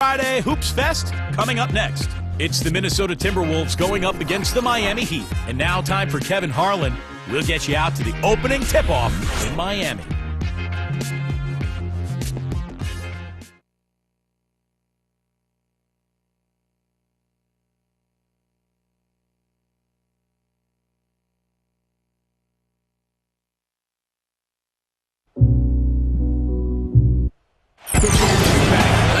Friday Hoops Fest coming up next. It's the Minnesota Timberwolves going up against the Miami Heat. And now time for Kevin Harlan. We'll get you out to the opening tip-off in Miami.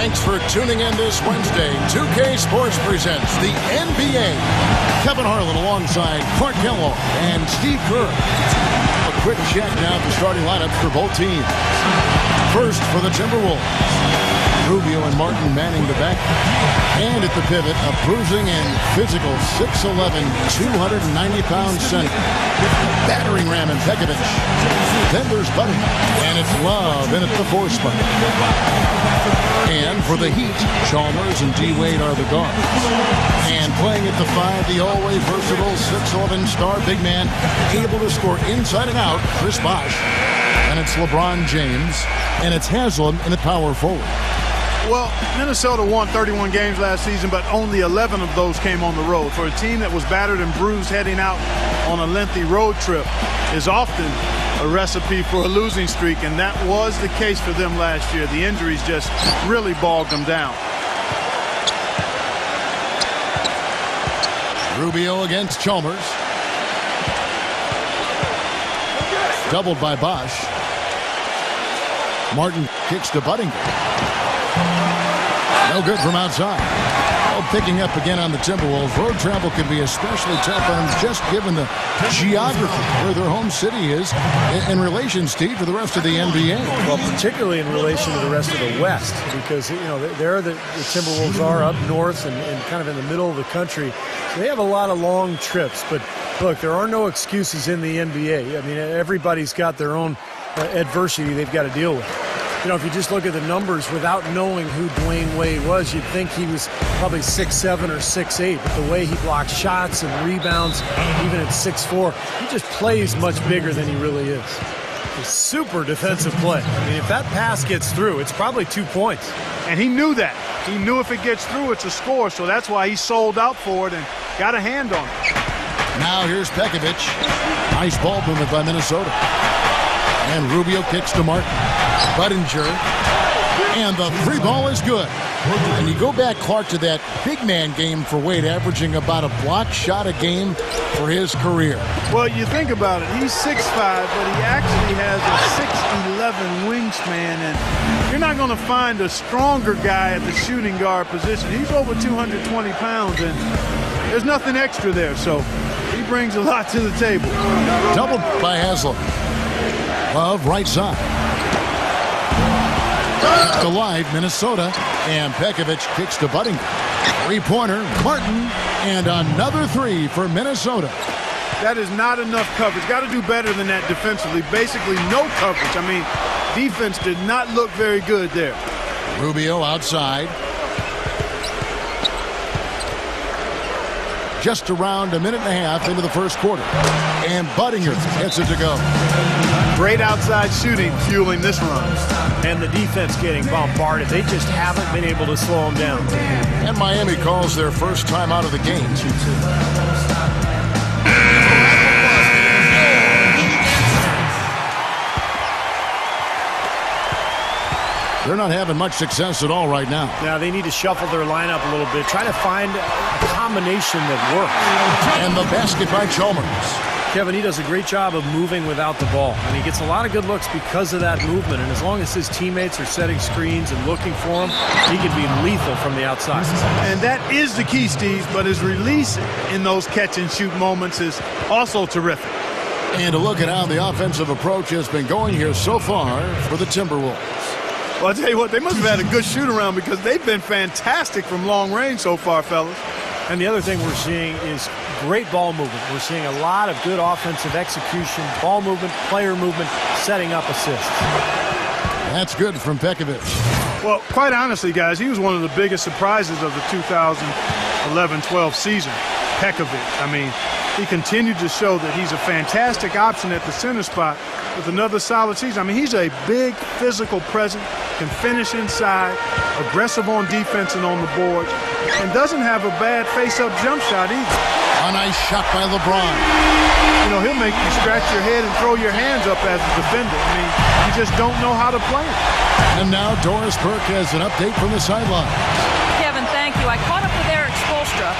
Thanks for tuning in this Wednesday. 2K Sports presents the NBA. Kevin Harlan alongside Clark Kellogg and Steve Kerr. A quick check now of the starting lineups for both teams. First for the Timberwolves, Rubio and Martin manning the back. And at the pivot, a bruising and physical 6'11", 290-pound center. Battering ram and Pekovic. Then there's Buddy. And it's Love in at the 4 spot. And for the Heat, Chalmers and D-Wade are the guards. And playing at the 5, the always versatile 6'11" star big man, able to score inside and out, Chris Bosh. And it's LeBron James. And it's Haslam in the power forward. Well, Minnesota won 31 games last season, but only 11 of those came on the road. For a team that was battered and bruised heading out on a lengthy road trip is often a recipe for a losing streak, and that was the case for them last year. The injuries just really bogged them down. Rubio against Chalmers. Doubled by Bosh. Martin kicks to Buddingham. No good from outside. Oh, picking up again on the Timberwolves. Road travel can be especially tough on them, just given the geography where their home city is in relation, Steve, to the rest of the NBA. Well, particularly in relation to the rest of the West, because, you know, there the Timberwolves are up north and kind of in the middle of the country. So they have a lot of long trips. But, look, there are no excuses in the NBA. I mean, everybody's got their own adversity they've got to deal with. You know, if you just look at the numbers without knowing who Dwayne Wade was, you'd think he was probably 6'7" or 6'8", but the way he blocks shots and rebounds, even at 6'4", he just plays much bigger than he really is. It's super defensive play. I mean, if that pass gets through, it's probably 2 points. And he knew that. He knew if it gets through, it's a score, so that's why he sold out for it and got a hand on it. Now here's Pekovic. Nice ball movement by Minnesota. And Rubio kicks to Martin. Budinger. And the free ball is good. And you go back, Clark, to that big man game for Wade, averaging about a block shot a game for his career. Well, you think about it. He's 6'5", but he actually has a 6'11" wingspan. And you're not going to find a stronger guy at the shooting guard position. He's over 220 pounds, and there's nothing extra there. So he brings a lot to the table. Doubled by Haslam. Love right side. Alive, Minnesota. And Pekovic kicks to Buddingham. Three-pointer, Martin. And another three for Minnesota. That is not enough coverage. Got to do better than that defensively. Basically no coverage. I mean, defense did not look very good there. Rubio outside. Just around a minute and a half into the first quarter. And Budinger gets it to go. Great outside shooting fueling this run. And the defense getting bombarded. They just haven't been able to slow them down. And Miami calls their first time out of the game. They're not having much success at all right now. Now they need to shuffle their lineup a little bit. Try to find a combination that works. And the basket by Chalmers. Kevin, he does a great job of moving without the ball. And he gets a lot of good looks because of that movement. And as long as his teammates are setting screens and looking for him, he can be lethal from the outside. And that is the key, Steve. But his release in those catch-and-shoot moments is also terrific. And to look at how the offensive approach has been going here so far for the Timberwolves. Well, I'll tell you what, they must have had a good shoot-around because they've been fantastic from long range so far, fellas. And the other thing we're seeing is great ball movement. We're seeing a lot of good offensive execution, ball movement, player movement, setting up assists. That's good from Pekovic. Well, quite honestly, guys, he was one of the biggest surprises of the 2011-12 season. Pekovic. I mean, he continued to show that he's a fantastic option at the center spot with another solid season. I mean, he's a big physical presence, can finish inside, aggressive on defense and on the boards, and doesn't have a bad face-up jump shot either. A nice shot by LeBron. You know, he'll make you scratch your head and throw your hands up as a defender. I mean, you just don't know how to play him. And now Doris Burke has an update from the sideline. Kevin, thank you. I caught up with Eric Spoelstra.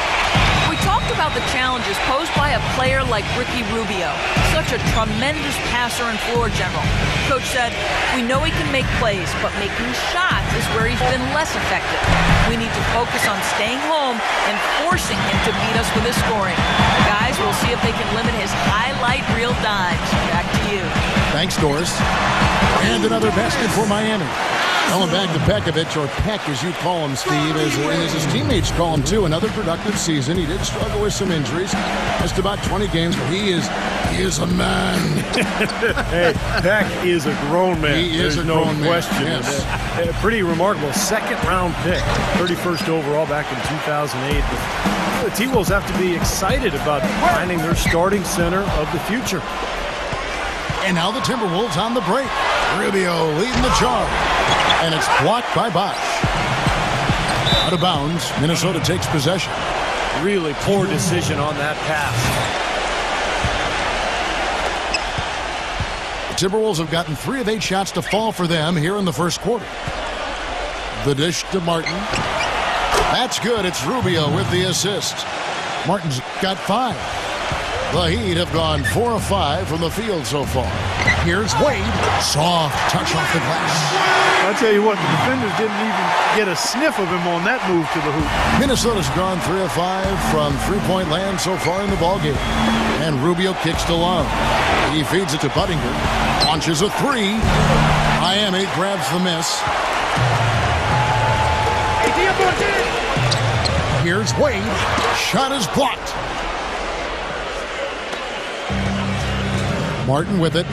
We talked about the challenges posed by a player like Ricky Rubio, such a tremendous passer and floor general. Coach said, we know he can make plays, but making shots is where he's been less effective. We need to focus on staying home and forcing him to beat us with his scoring. Guys, we'll see if they can limit his highlight reel dimes. Back to you. Thanks, Doris. And another basket for Miami. Going back to Pekovic, or Peck as you call him, Steve, as his teammates call him too. Another productive season. He did struggle with some injuries. Just about 20 games, but he is a man. Hey, Peck is a grown man. He is There's a no grown man. question. Yes. Pretty remarkable. Second-round pick, 31st overall back in 2008. But the T-Wolves have to be excited about finding their starting center of the future. And now the Timberwolves on the break. Rubio leading the charge. And it's blocked by Bosch. Out of bounds, Minnesota takes possession. Really poor decision on that pass. The Timberwolves have gotten 3 of 8 shots to fall for them here in the first quarter. The dish to Martin. That's good. It's Rubio with the assist. Martin's got 5. The Heat have gone 4 of 5 from the field so far. Here's Wade. Soft touch off the glass. I'll tell you what, the defenders didn't even get a sniff of him on that move to the hoop. Minnesota's gone 3 of 5 from three-point land so far in the ballgame. And Rubio kicks to Love. He feeds it to Buttinger. Launches a 3. Miami grabs the miss. Here's Wade. Shot is blocked. Martin with it.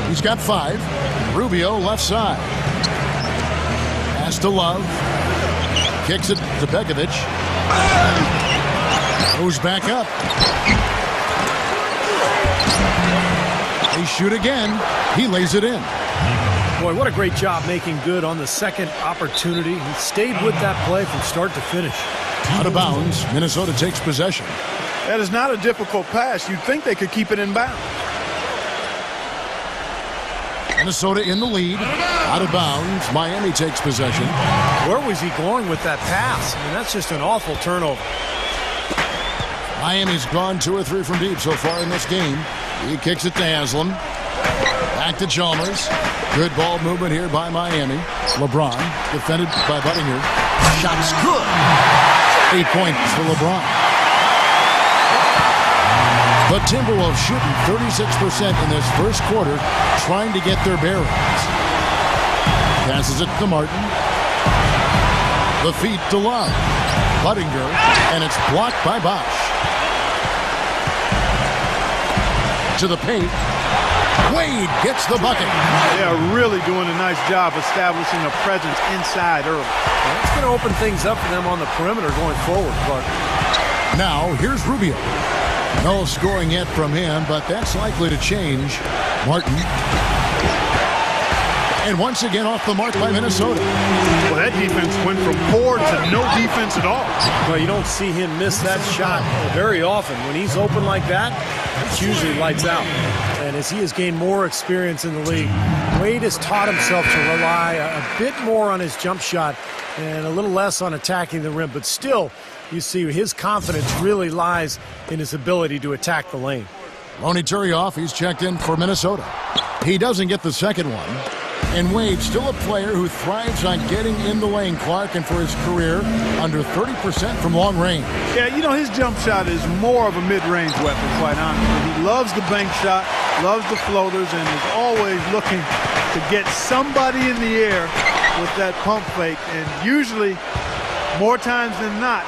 He's got 5. Rubio left side. Pass to Love. Kicks it to Pekovic. Goes back up. They shoot again. He lays it in. Boy, what a great job making good on the second opportunity. He stayed with that play from start to finish. Out of bounds. Minnesota takes possession. That is not a difficult pass. You'd think they could keep it in bounds. Minnesota in the lead. Out of bounds. Miami takes possession. Where was he going with that pass? I mean, that's just an awful turnover. Miami's gone 2 or 3 from deep so far in this game. He kicks it to Haslam. Back to Chalmers. Good ball movement here by Miami. LeBron defended by Buttinger. Shot's good. 8 points for LeBron. The Timberwolves shooting 36% in this first quarter, trying to get their bearings. Passes it to Martin. The feet to Love. Buttinger, and it's blocked by Bosch. To the paint. Wade gets the bucket. They are really doing a nice job establishing a presence inside early. It's going to open things up for them on the perimeter going forward, Clark. Now, here's Rubio. No scoring yet from him, but that's likely to change. Martin. And once again off the mark by Minnesota. Well, that defense went from poor to no defense at all. Well, you don't see him miss that shot very often. When he's open like that, it's usually lights out. And as he has gained more experience in the league, Wade has taught himself to rely a bit more on his jump shot and a little less on attacking the rim. But still, you see his confidence really lies in his ability to attack the lane. Ronny Turioff, he's checked in for Minnesota. He doesn't get the second one. And Wade, still a player who thrives on getting in the lane, Clark, and for his career, under 30% from long range. Yeah, you know, his jump shot is more of a mid-range weapon, quite honestly. He loves the bank shot, loves the floaters, and is always looking to get somebody in the air with that pump fake. And usually, more times than not,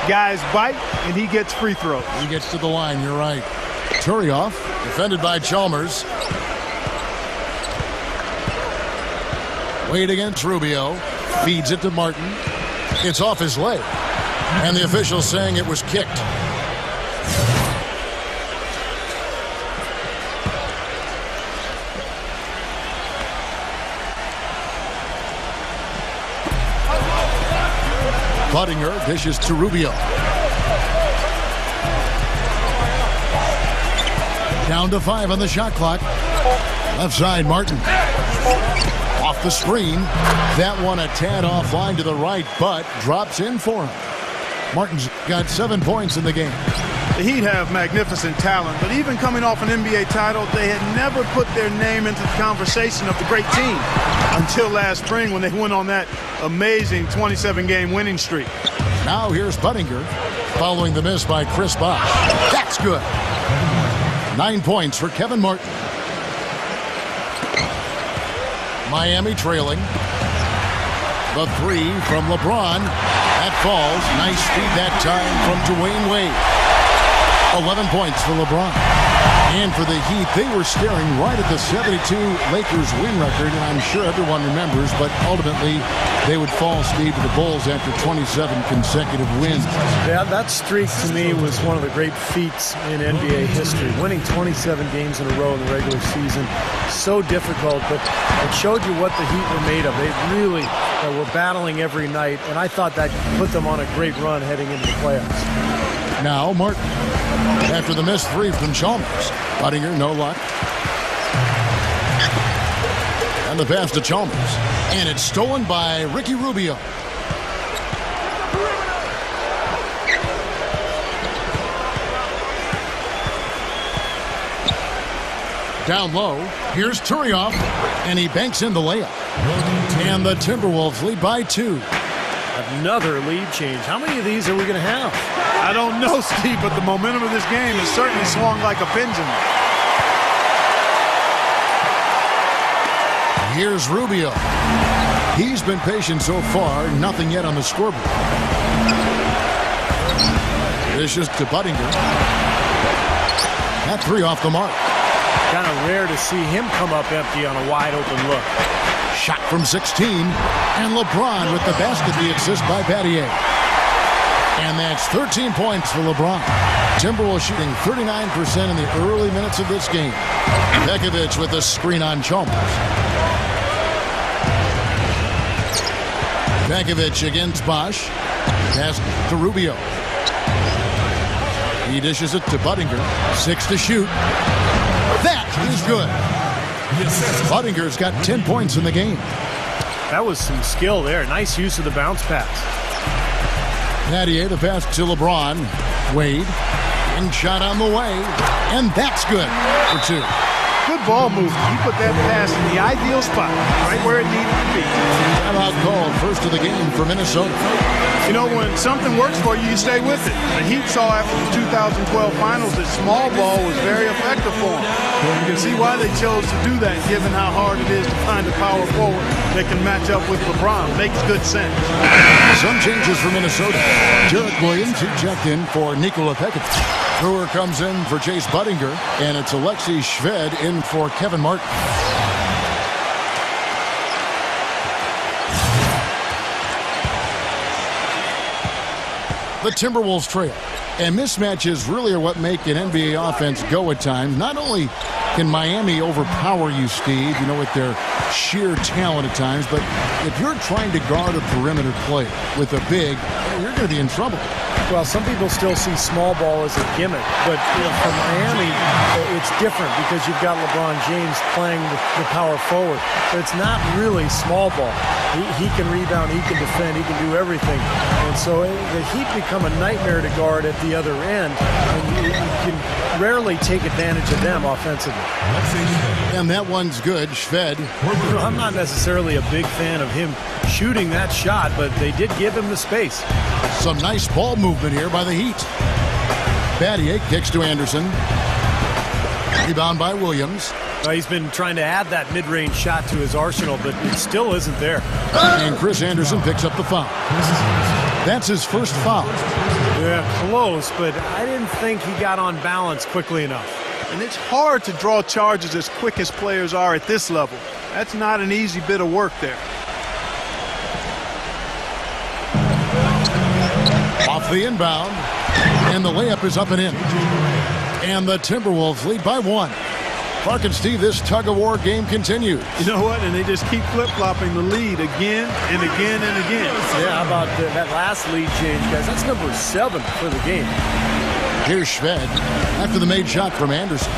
guys bite, and he gets free throws. He gets to the line, you're right. Turioff, defended by Chalmers. Wade against Rubio. Feeds it to Martin. It's off his leg. And the official saying it was kicked. Buttinger dishes to Rubio. Down to 5 on the shot clock. Left side, Martin. Off the screen. That one a tad offline to the right, but drops in for him. Martin's got 7 points in the game. The Heat have magnificent talent, but even coming off an NBA title, they had never put their name into the conversation of the great team until last spring when they went on that amazing 27-game winning streak. Now here's Buttinger following the miss by Chris Bosh. That's good. 9 points for Kevin Martin. Miami trailing. The 3 from LeBron. That falls. Nice feed that time from Dwayne Wade. 11 points for LeBron. And for the Heat, they were staring right at the 72 Lakers win record, and I'm sure everyone remembers, but ultimately they would fall, Steve, to the Bulls after 27 consecutive wins. Yeah, that streak to me was one of the great feats in NBA history. Winning 27 games in a row in the regular season, so difficult, but it showed you what the Heat were made of. They really were battling every night, and I thought that put them on a great run heading into the playoffs. Now Martin, after the missed 3 from Chalmers. Buttinger, no luck. And the pass to Chalmers. And it's stolen by Ricky Rubio. Down low, here's Turioff, and he banks in the layup. And the Timberwolves lead by 2. Another lead change. How many of these are we going to have? I don't know, Steve, but the momentum of this game has certainly swung like a pendulum. Here's Rubio. He's been patient so far, nothing yet on the scoreboard. Dishes to Buttinger. That 3 off the mark. Kind of rare to see him come up empty on a wide open look. Shot from 16, and LeBron with the basket, the assist by Battier. And that's 13 points for LeBron. Timberwolves shooting 39% in the early minutes of this game. Pekovic with a screen on Chalmers. Pekovic against Bosh. Pass to Rubio. He dishes it to Buttinger. 6 to shoot. That is good. Buttinger's got 10 points in the game. That was some skill there. Nice use of the bounce pass. Battier, the pass to LeBron. Wade. And shot on the way. And that's good for 2. Good ball movement. He put that pass in the ideal spot, right where it needed to be. Timeout called, first of the game for Minnesota. You know, when something works for you, you stay with it. The Heat saw after the 2012 finals that small ball was very effective for them. You can see why they chose to do that, given how hard it is to find a power forward that can match up with LeBron. Makes good sense. Some changes for Minnesota. Jarrett Williams, who checked in for Nikola Pekovic. Brewer comes in for Chase Buttinger, and it's Alexei Shved in for Kevin Martin. The Timberwolves trail. And mismatches really are what make an NBA offense go at times. Not only can Miami overpower you, Steve, you know, with their sheer talent at times, but if you're trying to guard a perimeter play with a big, you're going to be in trouble. Well, some people still see small ball as a gimmick, but for Miami, it's different because you've got LeBron James playing the power forward. But it's not really small ball. He can rebound, he can defend, he can do everything. And so the Heat become a nightmare to guard at the other end, and you can rarely take advantage of them offensively. And that one's good, Shved. I'm not necessarily a big fan of him shooting that shot, but they did give him the space. Some nice ball movement here by the Heat. Battier kicks to Anderson. Rebound by Williams. He's been trying to add that mid-range shot to his arsenal, but it still isn't there. And Chris Anderson picks up the foul. That's his first foul. Yeah, close, but I didn't think he got on balance quickly enough. And it's hard to draw charges as quick as players are at this level. That's not an easy bit of work there. Off the inbound, and the layup is up and in. And the Timberwolves lead by 1. Clark and Steve, this tug-of-war game continues. You know what? And they just keep flip-flopping the lead again and again and again. Yeah, how about that last lead change, guys? That's number 7 for the game. Here's Shved after the made shot from Anderson.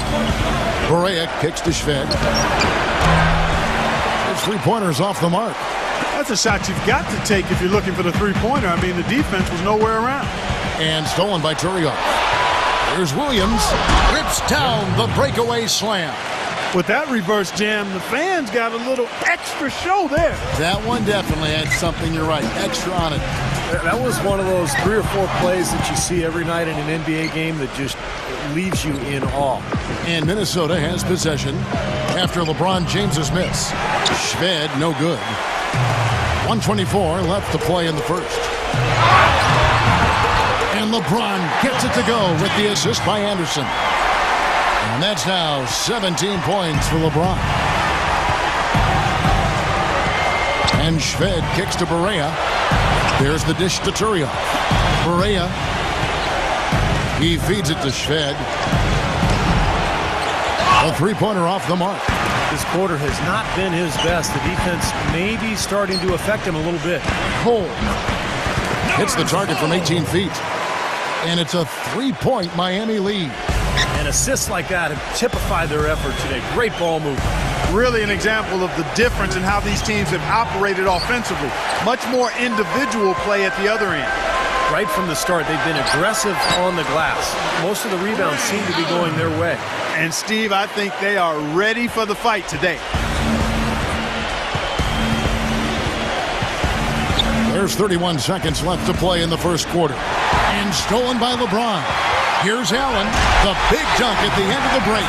Correa kicks to Shved. His three-pointer's off the mark. That's a shot you've got to take if you're looking for the three-pointer. I mean, the defense was nowhere around. And stolen by Turioff. Here's Williams. Rips down the breakaway slam. With that reverse jam, the fans got a little extra show there. That one definitely had something, you're right, extra on it. That was one of those 3 or 4 plays that you see every night in an NBA game that just leaves you in awe. And Minnesota has possession after LeBron James's miss. Shved, no good. 1:24 left to play in the first. And LeBron gets it to go with the assist by Anderson. And that's now 17 points for LeBron. And Shved kicks to Barea. There's the dish to Turioff. Barea. He feeds it to Shved. A three-pointer off the mark. This quarter has not been his best. The defense may be starting to affect him a little bit. Cole hits the target from 18 feet. And it's a 3-point Miami lead. And assists like that have typified their effort today. Great ball movement. Really an example of the difference in how these teams have operated offensively. Much more individual play at the other end. Right from the start, they've been aggressive on the glass. Most of the rebounds seem to be going their way. And Steve, I think they are ready for the fight today. There's 31 seconds left to play in the first quarter. And stolen by LeBron. Here's Allen, the big dunk at the end of the break.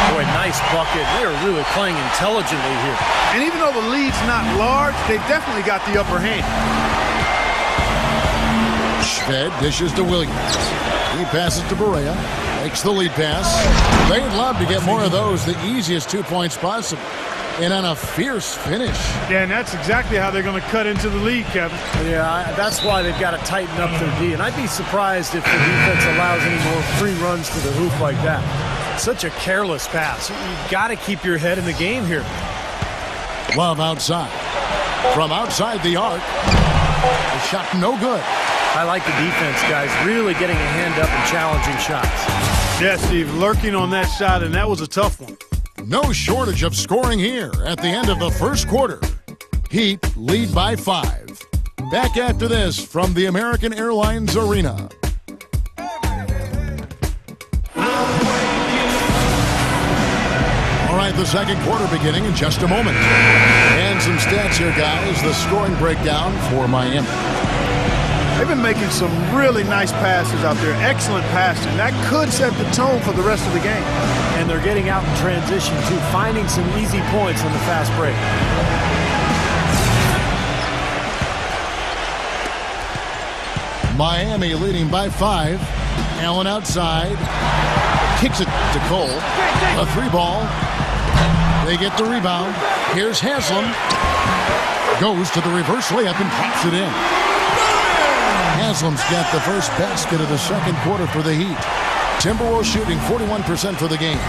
Boy, nice bucket. They're really playing intelligently here. And even though the lead's not large, they've definitely got the upper hand. Shved dishes to Williams. He passes to Barea. Makes the lead pass. They'd love to get more of those, the easiest 2 points possible. And on a fierce finish. Yeah, and that's exactly how they're going to cut into the lead, Kevin. Yeah, that's why they've got to tighten up their D. And I'd be surprised if the defense allows any more free runs to the hoop like that. Such a careless pass. You've got to keep your head in the game here. Love outside. From outside the arc. The shot no good. I like the defense, guys. Really getting a hand up and challenging shots. Yes, Steve, lurking on that shot, and that was a tough one. No shortage of scoring here at the end of the first quarter. Heat lead by 5. Back after this from the American Airlines Arena. All right, the second quarter beginning in just a moment. And some stats here, guys. The scoring breakdown for Miami. They've been making some really nice passes out there. Excellent passing. That could set the tone for the rest of the game. And they're getting out in transition, too, finding some easy points on the fast break. Miami leading by 5. Allen outside. Kicks it to Cole. A 3-ball. They get the rebound. Here's Haslam. Goes to the reverse layup and pops it in. Haslam's got the first basket of the second quarter for the Heat. Timberwolves shooting 41% for the game.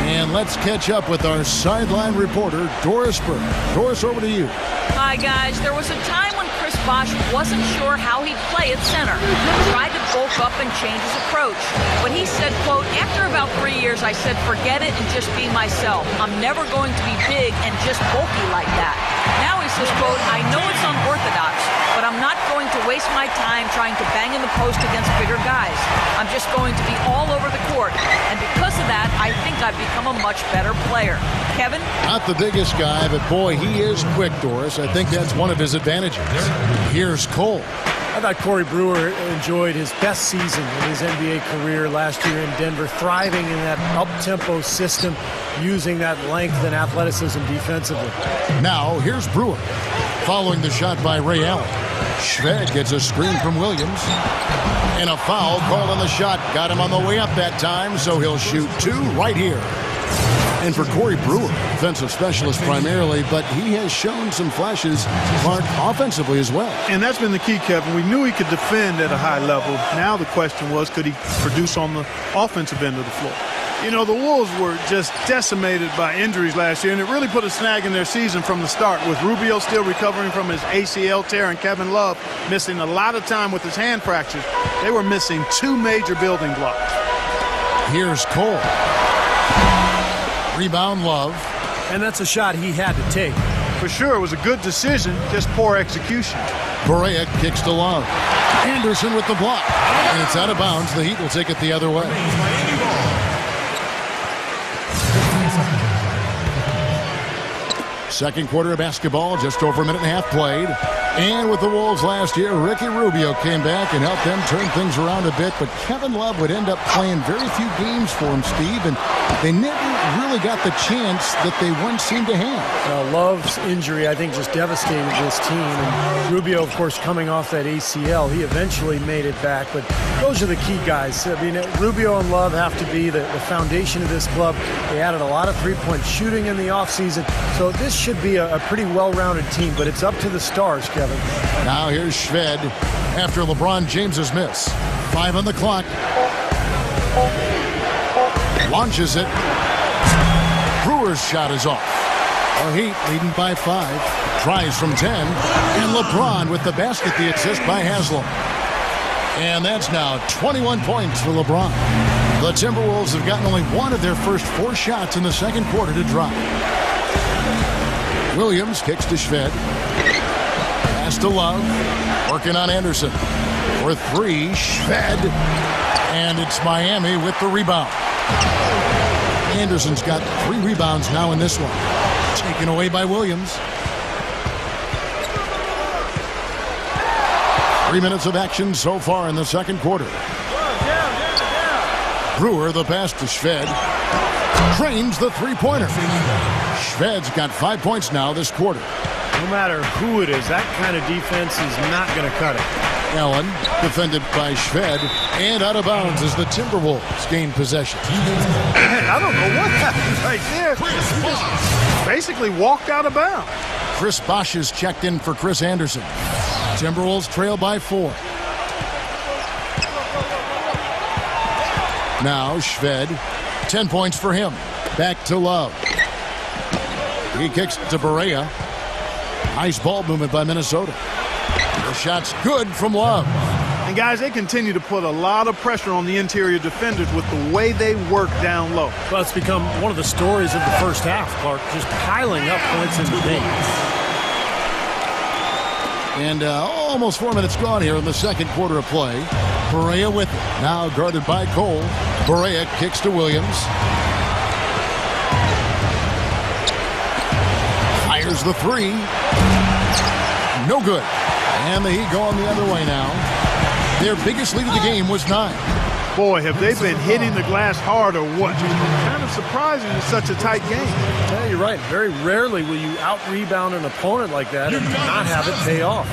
And let's catch up with our sideline reporter, Doris Burke. Doris, over to you. Hi, guys. There was a time when Chris Bosh wasn't sure how he'd play at center. He tried to bulk up and change his approach. But he said, quote, after about 3 years, I said, forget it and just be myself. I'm never going to be big and just bulky like that. Now he says, quote, I know it's unorthodox, but I'm not going to waste my time trying to bang in the post against bigger guys. I'm just going to be all over the court. And because of that, I think I've become a much better player. Kevin? Not the biggest guy, but boy, he is quick, Doris. I think that's one of his advantages. Here's Cole. I thought Corey Brewer enjoyed his best season in his NBA career last year in Denver, thriving in that up-tempo system, using that length and athleticism defensively. Now, here's Brewer, following the shot by Ray Allen. Shved gets a screen from Williams. And a foul called on the shot. Got him on the way up that time, so he'll shoot 2 right here. And for Corey Brewer, defensive specialist primarily, but he has shown some flashes, Clark, offensively as well. And that's been the key, Kevin. We knew he could defend at a high level. Now the question was, could he produce on the offensive end of the floor? You know, the Wolves were just decimated by injuries last year, and it really put a snag in their season from the start, with Rubio still recovering from his ACL tear and Kevin Love missing a lot of time with his hand fractures. They were missing two major building blocks. Here's Cole. Rebound, Love. And that's a shot he had to take. For sure, it was a good decision, just poor execution. Barea kicks to Love. Anderson with the block. And it's out of bounds. The Heat will take it the other way. Second quarter of basketball, just over a minute and a half played. And with the Wolves last year, Ricky Rubio came back and helped them turn things around a bit. But Kevin Love would end up playing very few games for him, Steve. And they never really got the chance that they once seemed to have. Love's injury, I think, just devastated this team. And Rubio, of course, coming off that ACL, he eventually made it back. But those are the key guys. I mean, Rubio and Love have to be the foundation of this club. They added a lot of three-point shooting in the offseason. So this should be a pretty well-rounded team. But it's up to the stars, Kevin. Now here's Shved after LeBron James's miss. 5 on the clock. Launches it. Brewer's shot is off. The Heat leading by 5. Tries from 10. And LeBron with the basket, the assist by Haslam. And that's now 21 points for LeBron. The Timberwolves have gotten only one of their first 4 shots in the second quarter to drop. Williams kicks to Shved. Pass to Love. Working on Anderson. For 3, Shved. And it's Miami with the rebound. Anderson's got 3 rebounds now in this one. Taken away by Williams. 3 minutes of action so far in the second quarter. Brewer, the pass to Shved. Trains the three-pointer. Shved's got 5 points now this quarter. No matter who it is, that kind of defense is not going to cut it. Allen defended by Shved and out of bounds as the Timberwolves gain possession. I don't know what happened right there. He just basically walked out of bounds. Chris Bosh is checked in for Chris Anderson. Timberwolves trail by 4. Now Shved, 10 points for him. Back to Love. He kicks to Barea. Nice ball movement by Minnesota. The shot's good from Love. And guys, they continue to put a lot of pressure on the interior defenders with the way they work down low. Well, it's become one of the stories of the first half, Clark, just piling up points in the paint. And almost 4 minutes gone here in the second quarter of play. Barea with it. Now guarded by Cole. Barea kicks to Williams. Fires the 3. No good. And the Heat going the other way now. Their biggest lead of the game was 9. Boy, have they been hitting the glass hard or what? Kind of surprising in such a tight game. Yeah, you're right. Very rarely will you out-rebound an opponent like that and not have it pay off.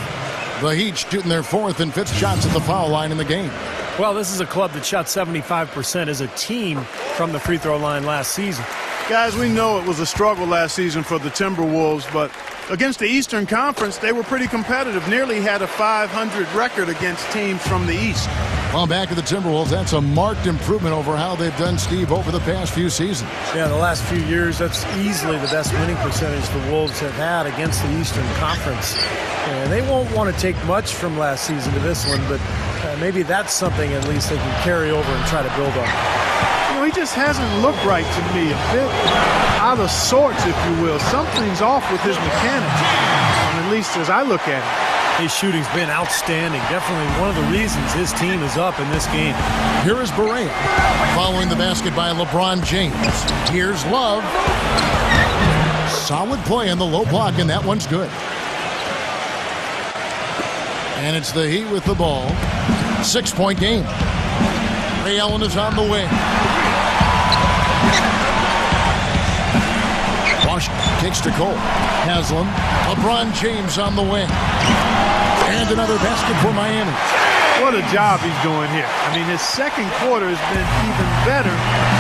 The Heat shooting their 4th and 5th shots at the foul line in the game. Well, this is a club that shot 75% as a team from the free throw line last season. Guys, we know it was a struggle last season for the Timberwolves, but against the Eastern Conference, they were pretty competitive. Nearly had a 500 record against teams from the East. Well, back at the Timberwolves, that's a marked improvement over how they've done, Steve, over the past few seasons. Yeah, the last few years, that's easily the best winning percentage the Wolves have had against the Eastern Conference. And they won't want to take much from last season to this one, but maybe that's something at least they can carry over and try to build on. You know, he just hasn't looked right to me. A bit out of sorts, if you will. Something's off with his mechanics, at least as I look at it. His shooting's been outstanding. Definitely one of the reasons his team is up in this game. Here is Barea following the basket by LeBron James. Here's Love. Solid play in the low block, and that one's good. And it's the Heat with the ball. 6-point game. Ray Allen is on the wing. Washington kicks to Cole. Haslam. LeBron James on the wing. And another basket for Miami. What a job he's doing here. I mean, his second quarter has been even better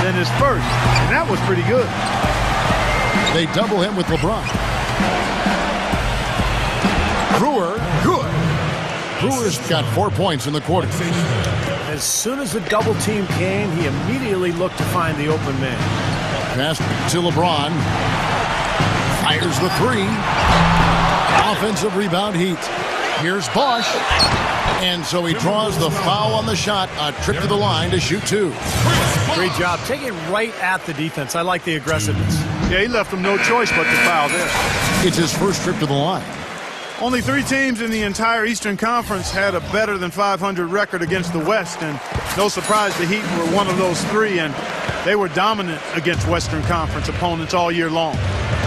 than his first. And that was pretty good. They double him with LeBron. Brewer, good. Brewer's got 4 points in the quarter. As soon as the double team came, he immediately looked to find the open man. Pass to LeBron. Fires the three. Offensive rebound, Heat. Here's Bosch. And so he draws the foul on the shot. A trip to the line to shoot two. Great job. Take it right at the defense. I like the aggressiveness. Yeah, he left them no choice but to foul there. It's his first trip to the line. Only 3 teams in the entire Eastern Conference had a better than 500 record against the West, and no surprise the Heat were one of those 3, and they were dominant against Western Conference opponents all year long.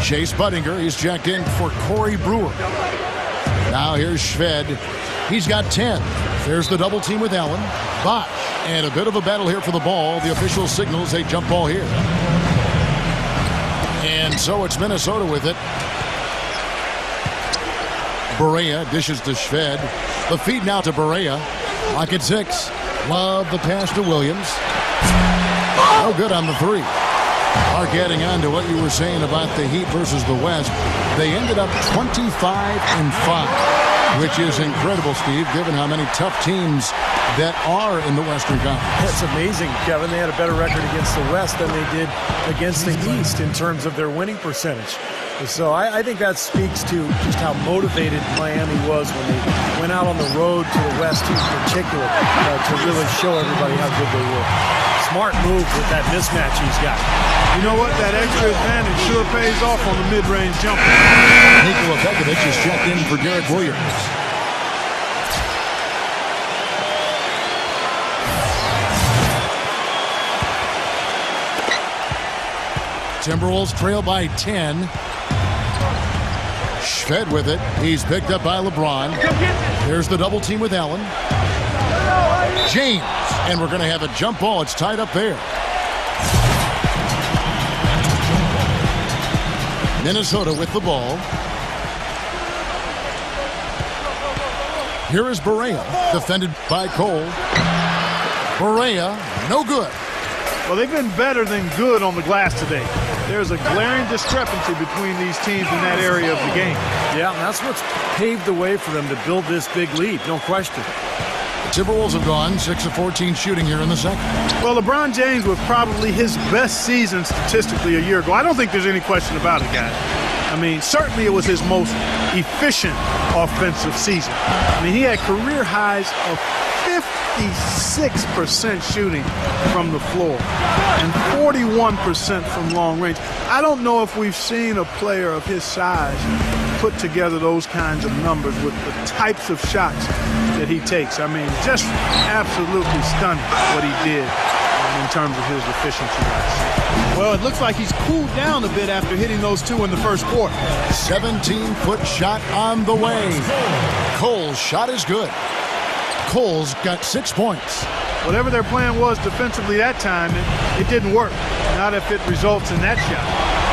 Chase Budinger, he's checked in for Corey Brewer. Now here's Shved. He's got 10. There's the double team with Allen. Bosch, and a bit of a battle here for the ball. The official signals a jump ball here. And so it's Minnesota with it. Barea dishes to Shved. The feed now to Barea. Lock at 6. Love the pass to Williams. Oh, good on the 3. Mark, adding on to what you were saying about the Heat versus the West, they ended up 25-5, which is incredible, Steve, given how many tough teams that are in the Western Conference. That's amazing, Kevin. They had a better record against the West than they did against the East in terms of their winning percentage. So I think that speaks to just how motivated Miami was when they went out on the road to the West in particular to really show everybody how good they were. Smart move with that mismatch he's got. You know what? That extra advantage sure pays off on the mid-range jumper. Nikola Pekovic is checked in for Derek Williams. Timberwolves trail by 10. Shved with it. He's picked up by LeBron. There's the double team with Allen. James. And we're going to have a jump ball. It's tied up there. Minnesota with the ball. Here is Barea. Defended by Cole. Barea, no good. Well, they've been better than good on the glass today. There's a glaring discrepancy between these teams in that area of the game. Yeah, that's what's paved the way for them to build this big lead, no question. The Timberwolves have gone 6 of 14 shooting here in the second. Well, LeBron James was probably his best season statistically a year ago. I don't think there's any question about it, guys. I mean, certainly it was his most efficient offensive season. I mean, he had career highs of 56% shooting from the floor and 41% from long range. I don't know if we've seen a player of his size put together those kinds of numbers with the types of shots that he takes. I mean, just absolutely stunning what he did in terms of his efficiency. Well, it looks like he's cooled down a bit after hitting those 2 in the first quarter. 17-foot shot on the way. Cole's shot is good. Cole's got 6 points. Whatever their plan was defensively that time, it didn't work. Not if it results in that shot.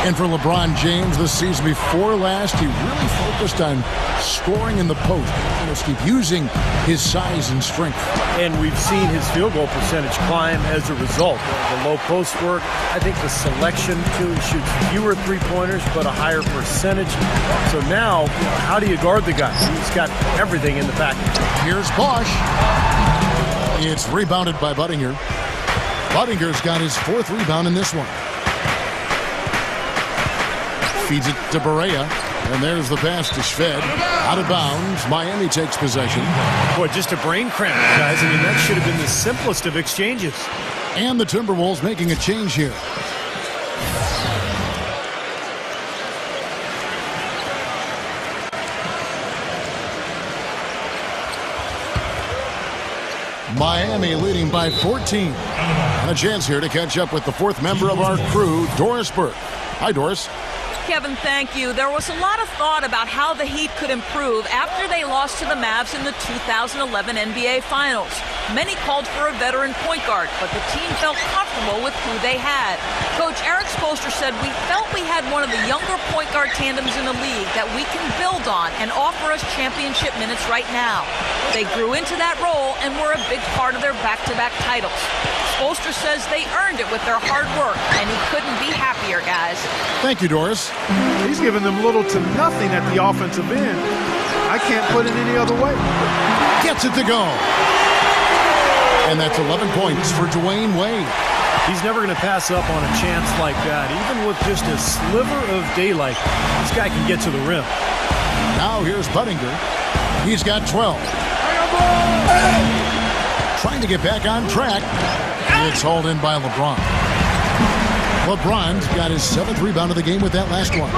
And for LeBron James, this season before last, he really focused on scoring in the post. Steve, using his size and strength. And we've seen his field goal percentage climb as a result. The low post work, I think the selection, too, he shoots fewer three-pointers, but a higher percentage. So now, how do you guard the guy? He's got everything in the package. Here's Bosch. It's rebounded by Budinger. Budinger's got his 4th rebound in this one. Feeds it to Barea. And there's the pass to Shved. Out of bounds. Miami takes possession. Boy, just a brain cramp, guys. I mean, that should have been the simplest of exchanges. And the Timberwolves making a change here. Miami leading by 14. And a chance here to catch up with the 4th member of our crew, Doris Burke. Hi, Doris. Kevin, thank you. There was a lot of thought about how the Heat could improve after they lost to the Mavs in the 2011 NBA Finals. Many called for a veteran point guard, but the team felt comfortable with who they had. Coach Eric Spoelstra said, "We felt we had one of the younger point guard tandems in the league that we can build on and offer us championship minutes right now." They grew into that role and were a big part of their back-to-back titles. Spoelstra says they earned it with their hard work, and he couldn't be happier, guys. Thank you, Doris. He's given them little to nothing at the offensive end. I can't put it any other way. Gets it to go. And that's 11 points for Dwayne Wade. He's never going to pass up on a chance like that. Even with just a sliver of daylight, this guy can get to the rim. Now here's Buttinger. He's got 12. Trying to get back on track. It's hauled in by LeBron. LeBron's got his 7th rebound of the game with that last one.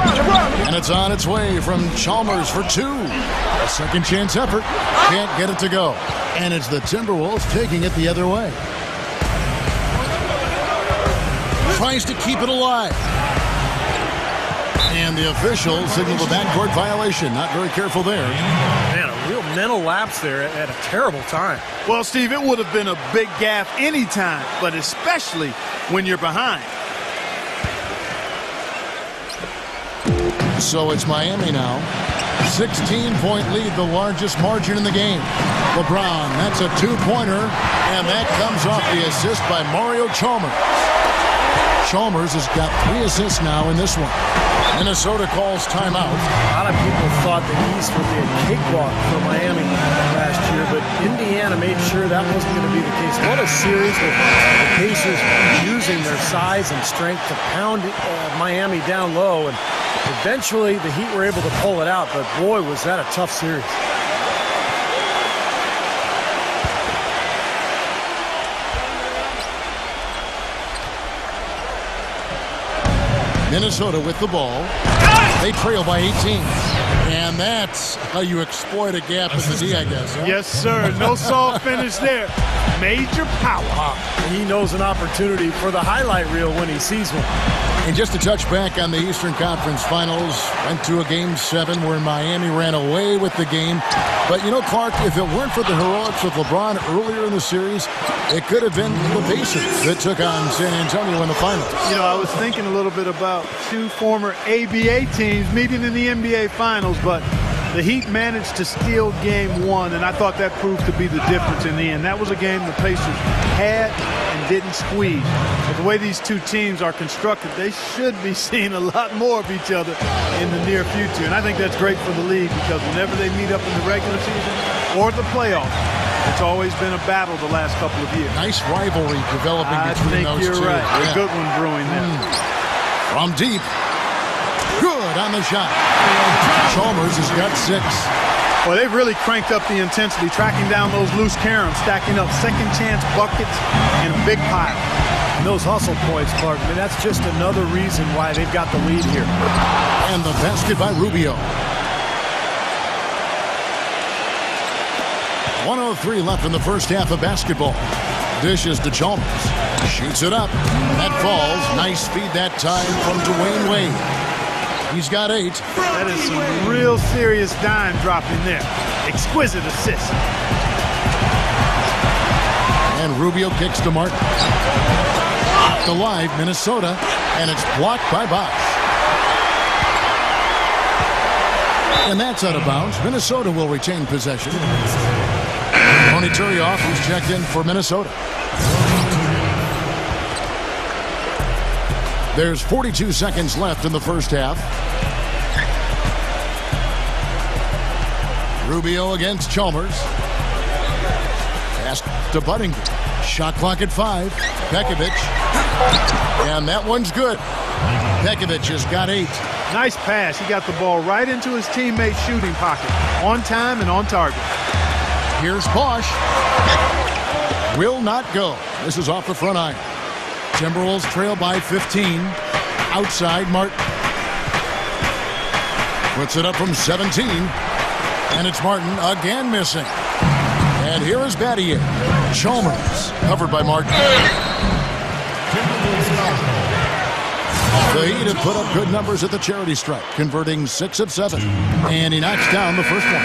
And it's on its way from Chalmers for 2. A second chance effort. Can't get it to go. And it's the Timberwolves taking it the other way. Tries to keep it alive. And the official signaled a backcourt violation. Not very careful there. Man, a real mental lapse there at a terrible time. Well, Steve, it would have been a big gaffe anytime, but especially when you're behind. So it's Miami now. 16-point lead, the largest margin in the game. LeBron, that's a 2-pointer, and that comes off the assist by Mario Chalmers. Chalmers has got 3 assists now in this one. Minnesota calls timeout. A lot of people thought the East would be a cakewalk for Miami last year, but Indiana made sure that wasn't going to be the case. What a series with the Pacers using their size and strength to pound Miami down low, and eventually the Heat were able to pull it out, but boy, was that a tough series. Minnesota with the ball. They trail by 18. And that's how you exploit a gap in the D, I guess. Huh? Yes, sir. No soft finish there. Major power. He knows an opportunity for the highlight reel when he sees one. And just to touch back on the Eastern Conference Finals, went to a Game 7 where Miami ran away with the game. But, you know, Clark, if it weren't for the heroics of LeBron earlier in the series, it could have been the Pacers that took on San Antonio in the finals. You know, I was thinking a little bit about 2 former ABA teams meeting in the NBA Finals, but the Heat managed to steal Game 1, and I thought that proved to be the difference in the end. That was a game the Pacers had and didn't squeeze. But the way these two teams are constructed, they should be seeing a lot more of each other in the near future. And I think that's great for the league because whenever they meet up in the regular season or the playoffs, it's always been a battle the last couple of years. Nice rivalry developing between those two. I think you're right. Yeah. A good one brewing there. From deep. Good on the shot. Chalmers has got 6. Well, they've really cranked up the intensity, tracking down those loose caroms, stacking up second chance buckets in a big pile. And those hustle points, Clark, I mean, that's just another reason why they've got the lead here. And the basket by Rubio. 1:03 left in the first half of basketball. Dishes to Chalmers. Shoots it up. That falls. Nice feed that time from Dwayne Wade. He's got 8. That is some real serious dime dropping there. Exquisite assist. And Rubio kicks to Martin. Alive, Minnesota, and it's blocked by Bosch. And that's out of bounds. Minnesota will retain possession. Tony Turioff, who's checked in for Minnesota. There's 42 seconds left in the first half. Rubio against Chalmers. Pass to Buttinger. Shot clock at 5. Pekovic. And that one's good. Pekovic has got 8. Nice pass. He got the ball right into his teammate's shooting pocket. On time and on target. Here's Bosch. Will not go. This is off the front iron. Timberwolves trail by 15. Outside Martin. Puts it up from 17. And it's Martin again missing. And here is Battier. Chalmers covered by Martin. The Heat have put up good numbers at the charity stripe, converting 6 of 7. And he knocks down the first one.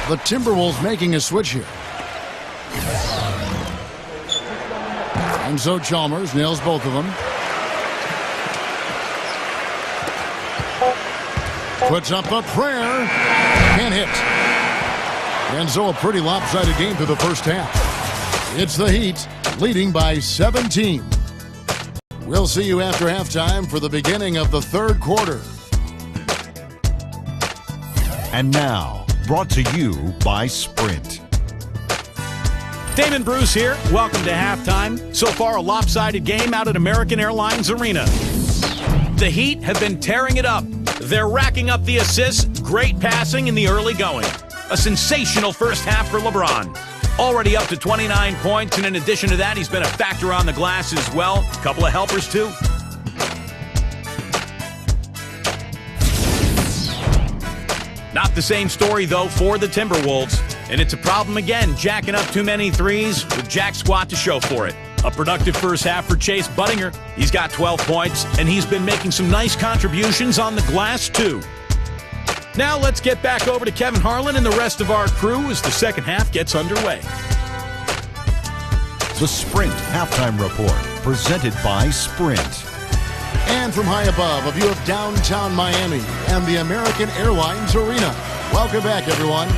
The Timberwolves making a switch here. And so Chalmers nails both of them. Puts up a prayer. Can't hit. And so a pretty lopsided game through the first half. It's the Heat leading by 17. We'll see you after halftime for the beginning of the third quarter. And now, brought to you by Sprint. Damon Bruce here. Welcome to halftime. So far, a lopsided game out at American Airlines Arena. The Heat have been tearing it up. They're racking up the assists, great passing in the early going. A sensational first half for LeBron. Already up to 29 points, and in addition to that, he's been a factor on the glass as well. A couple of helpers, too. Not the same story, though, for the Timberwolves. And it's a problem again, jacking up too many threes with jack squat to show for it. A productive first half for Chase Buttinger. He's got 12 points, and he's been making some nice contributions on the glass, too. Now let's get back over to Kevin Harlan and the rest of our crew as the second half gets underway. The Sprint Halftime Report, presented by Sprint. And from high above, a view of downtown Miami and the American Airlines Arena. Welcome back, everyone.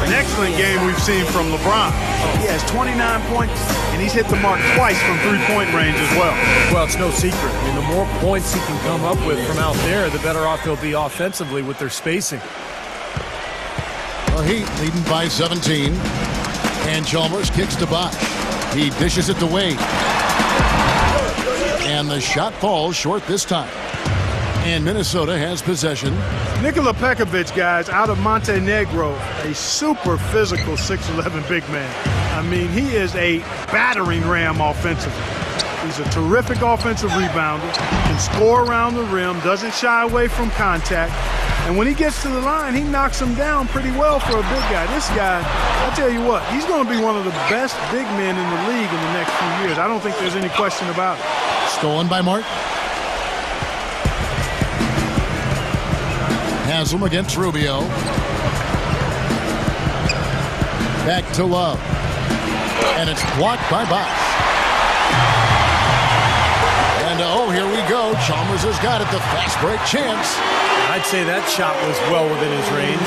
An excellent game we've seen from LeBron. He has 29 points, and he's hit the mark twice from three-point range as well. Well, it's no secret. I mean, the more points he can come up with from out there, the better off they'll be offensively with their spacing. The Heat leading by 17. And Chalmers kicks to Bosch. He dishes it to Wade. And the shot falls short this time. And Minnesota has possession. Nikola Pekovic, guys, out of Montenegro, a super physical 6'11" big man. I mean, he is a battering ram offensively. He's a terrific offensive rebounder, can score around the rim, doesn't shy away from contact. And when he gets to the line, he knocks him down pretty well for a big guy. This guy, I'll tell you what, he's going to be one of the best big men in the league in the next few years. I don't think there's any question about it. Stolen by Martin. Haslam against Rubio. Back to Love. And it's blocked by Bosch. And oh, here we go. Chalmers has got it. The fast break chance. I'd say that shot was well within his range.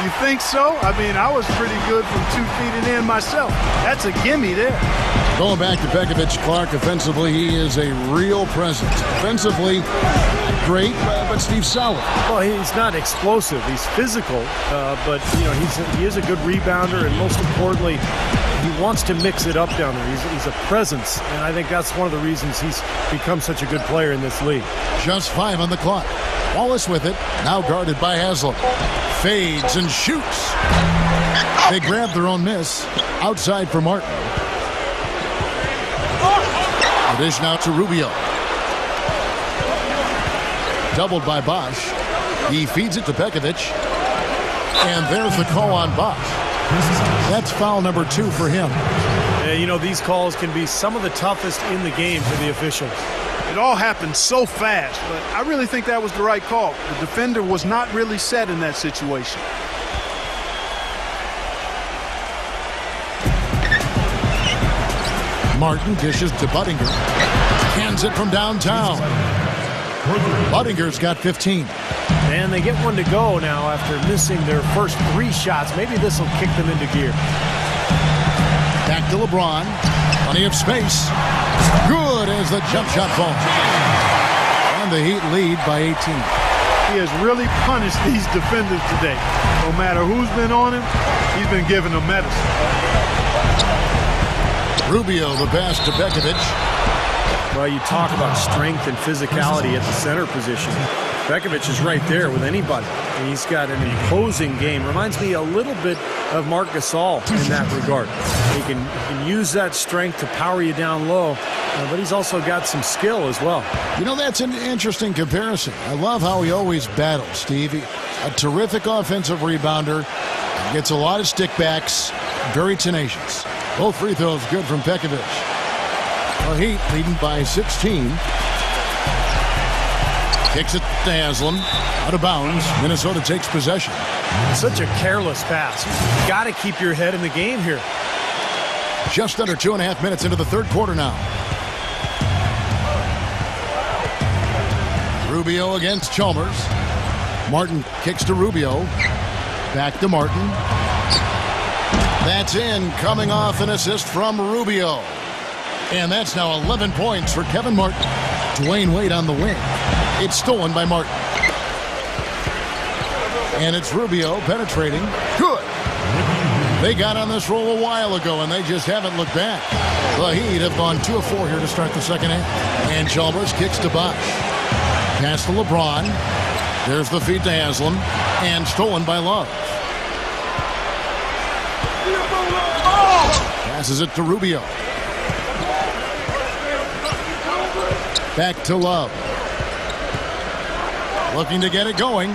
You think so? I mean, I was pretty good from 2 feet and in myself. That's a gimme there. Going back to Pekovic, Clark, offensively, he is a real presence. Offensively, great, but Steve solid. Well, he's not explosive. He's physical, but you know he is a good rebounder, and most importantly, he wants to mix it up down there. He's a presence, and I think that's one of the reasons he's become such a good player in this league. Just 5 on the clock. Wallace with it, now guarded by Haslam. Fades and shoots. They grab their own miss. Outside for Martin. The dish now to Rubio. Doubled by Bosch. He feeds it to Pekovic. And there's the call on Bosch. That's foul number 2 for him. Yeah, you know, these calls can be some of the toughest in the game for the officials. It all happened so fast, but I really think that was the right call. The defender was not really set in that situation. Martin dishes to Buttinger. Hands it from downtown. Buttinger's got 15. And they get one to go now after missing their first 3 shots. Maybe this will kick them into gear. Back to LeBron. Plenty of space. Good as the jump shot falls. And the Heat lead by 18. He has really punished these defenders today. No matter who's been on him, he's been giving them medicine. Rubio the pass to Pekovic. Well, you talk about strength and physicality at the center position. Pekovic is right there with anybody. He's got an imposing game. Reminds me a little bit of Marc Gasol in that regard. He can use that strength to power you down low, but he's also got some skill as well. You know, that's an interesting comparison. I love how he always battles, Steve. A terrific offensive rebounder. Gets a lot of stickbacks. Very tenacious. Both free throws good from Pekovic. The Heat leading by 16. Kicks it to Haslam. Out of bounds. Minnesota takes possession. Such a careless pass. You've got to keep your head in the game here. Just under 2.5 minutes into the third quarter now. Rubio against Chalmers. Martin kicks to Rubio. Back to Martin. That's in, coming off an assist from Rubio. And that's now 11 points for Kevin Martin. Dwayne Wade on the wing. It's stolen by Martin. And it's Rubio penetrating. Good. They got on this roll a while ago, and they just haven't looked back. The Heat have gone 2 of 4 here to start the second half. And Chalmers kicks to Bosch. Pass to LeBron. There's the feed to Haslam. And stolen by Love. Passes it to Rubio. Back to Love. Looking to get it going.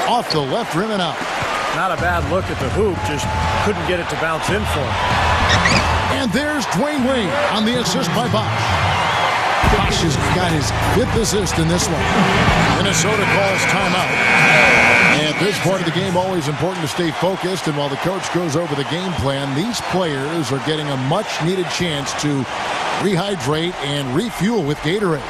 Off the left rim and out. Not a bad look at the hoop, just couldn't get it to bounce in for him. And there's Dwayne Wade on the assist by Bosch. Bosch has got his 5th assist in this one. Minnesota calls timeout. At this part of the game, always important to stay focused, and while the coach goes over the game plan, these players are getting a much-needed chance to rehydrate and refuel with Gatorade.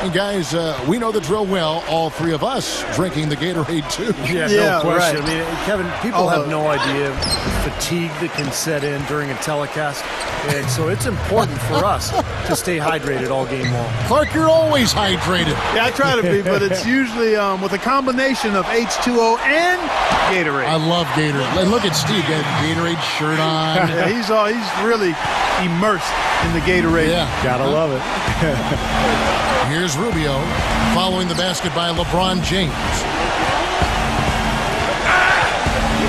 And guys, we know the drill well, all 3 of us drinking the Gatorade too. Yeah, no question. Right. I mean, Kevin, people have no idea the fatigue that can set in during a telecast. And so it's important for us to stay hydrated all game long. Clark, you're always hydrated. Yeah, I try to be, but it's usually with a combination of H2O and Gatorade. I love Gatorade. And look at Steve, got a Gatorade shirt on. Yeah, he's really immersed in the Gatorade. Yeah, gotta love it. Here's Rubio following the basket by LeBron James.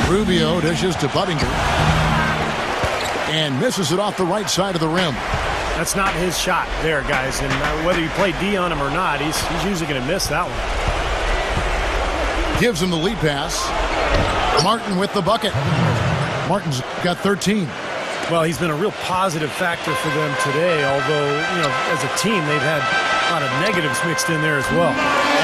Rubio dishes to Buttinger and misses it off the right side of the rim. That's not his shot there, guys. And whether you play D on him or not, he's usually going to miss that one. Gives him the lead pass. Martin with the bucket. Martin's got 13. Well, he's been a real positive factor for them today, although, you know, as a team, they've had a lot of negatives mixed in there as well.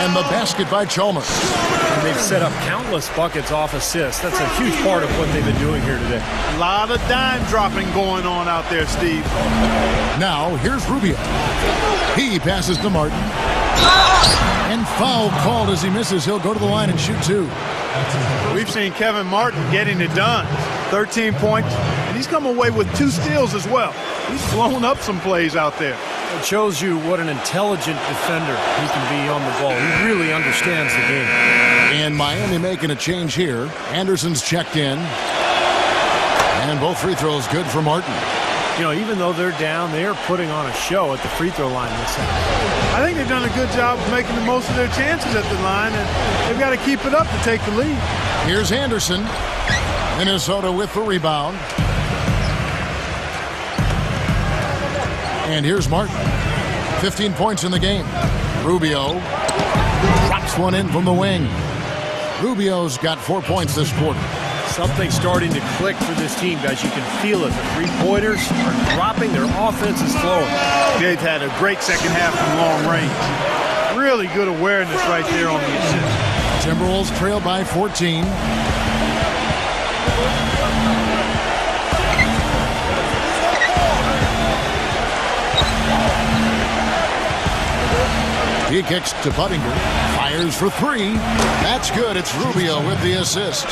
And the basket by Chalmers. And they've set up countless buckets off assists. That's a huge part of what they've been doing here today. A lot of dime dropping going on out there, Steve. Now, here's Rubio. He passes to Martin. And foul called as he misses. He'll go to the line and shoot 2. We've seen Kevin Martin getting it done. 13 points, and he's come away with 2 steals as well. He's blown up some plays out there. It shows you what an intelligent defender he can be on the ball. He really understands the game. And Miami making a change here. Anderson's checked in. And both free throws good for Martin. You know, even though they're down, they are putting on a show at the free throw line this time. I think they've done a good job of making the most of their chances at the line, and they've got to keep it up to take the lead. Here's Anderson. Minnesota with the rebound. And here's Martin. 15 points in the game. Rubio drops one in from the wing. Rubio's got 4 points this quarter. Something's starting to click for this team, guys. You can feel it. The three-pointers are dropping. Their offense is flowing. They've had a great second half from long range. Really good awareness right there on the assist. Timberwolves trail by 14. He kicks to Buttinger. Fires for 3. That's good. It's Rubio with the assist.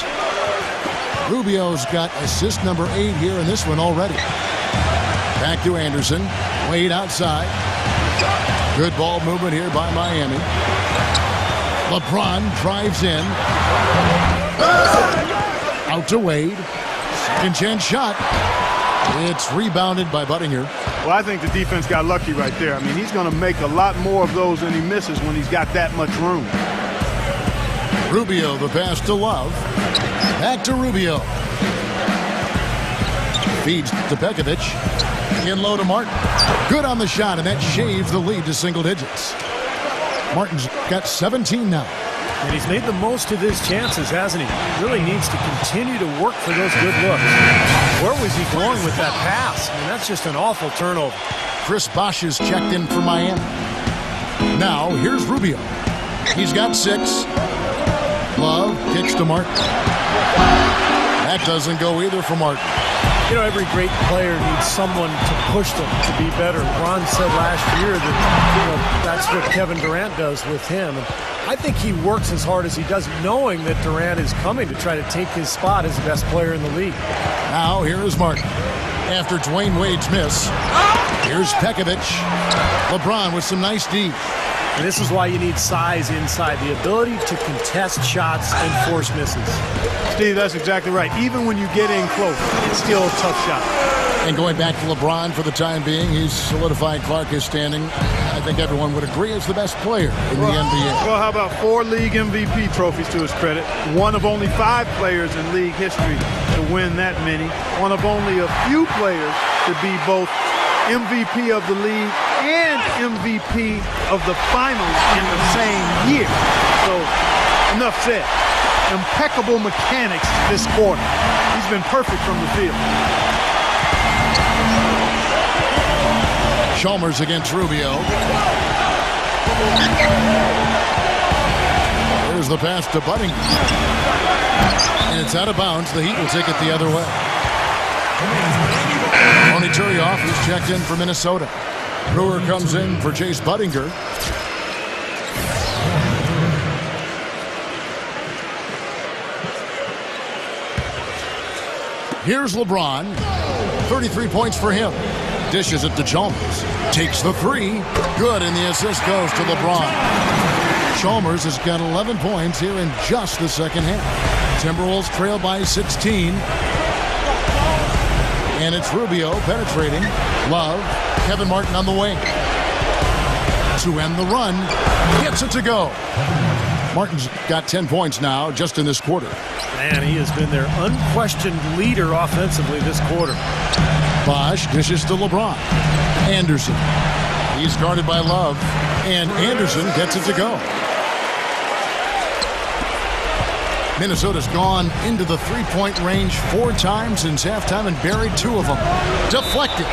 Rubio's got assist number 8 here in this one already. Back to Anderson. Wade outside. Good ball movement here by Miami. LeBron drives in. Out to Wade. Second chance shot. It's rebounded by Buttinger. Well, I think the defense got lucky right there. I mean, he's going to make a lot more of those than he misses when he's got that much room. Rubio, the pass to Love. Back to Rubio. Feeds to Pekovic. In low to Martin. Good on the shot, and that shaves the lead to single digits. Martin's got 17 now. And he's made the most of his chances, hasn't he? Really needs to continue to work for those good looks. Where was he going with that pass? I mean, that's just an awful turnover. Chris Bosh is checked in for Miami. Now, here's Rubio. He's got 6. Love kicks to Martin. That doesn't go either for Martin. You know, every great player needs someone to push them to be better. Ron said last year that, you know, that's what Kevin Durant does with him. And I think he works as hard as he does, knowing that Durant is coming to try to take his spot as the best player in the league. Now, here is Martin. After Dwayne Wade's miss, here's Pekovic. LeBron with some nice D. And this is why you need size inside, the ability to contest shots and force misses. Steve, that's exactly right. Even when you get in close, it's still a tough shot. And going back to LeBron for the time being, he's solidified Clark his standing. I think everyone would agree is the best player in the NBA. Well, how about 4 league MVP trophies to his credit? One of only 5 players in league history to win that many. One of only a few players to be both MVP of the league and MVP of the finals in the same year. So, enough said. Impeccable mechanics this quarter. He's been perfect from the field. Chalmers against Rubio. There's the pass to Budding. And it's out of bounds. The Heat will take it the other way. Tony Turioff is checked in for Minnesota. Brewer comes in for Chase Budinger. Here's LeBron. 33 points for him. Dishes it to Chalmers. Takes the 3. Good, and the assist goes to LeBron. Chalmers has got 11 points here in just the second half. Timberwolves trail by 16. And it's Rubio penetrating. Love. Kevin Martin on the wing. To end the run. Gets it to go. Martin's got 10 points now just in this quarter. Man, he has been their unquestioned leader offensively this quarter. Bosch dishes to LeBron. Anderson. He's guarded by Love. And Anderson gets it to go. Minnesota's gone into the three-point range 4 times since halftime and buried 2 of them. Deflected.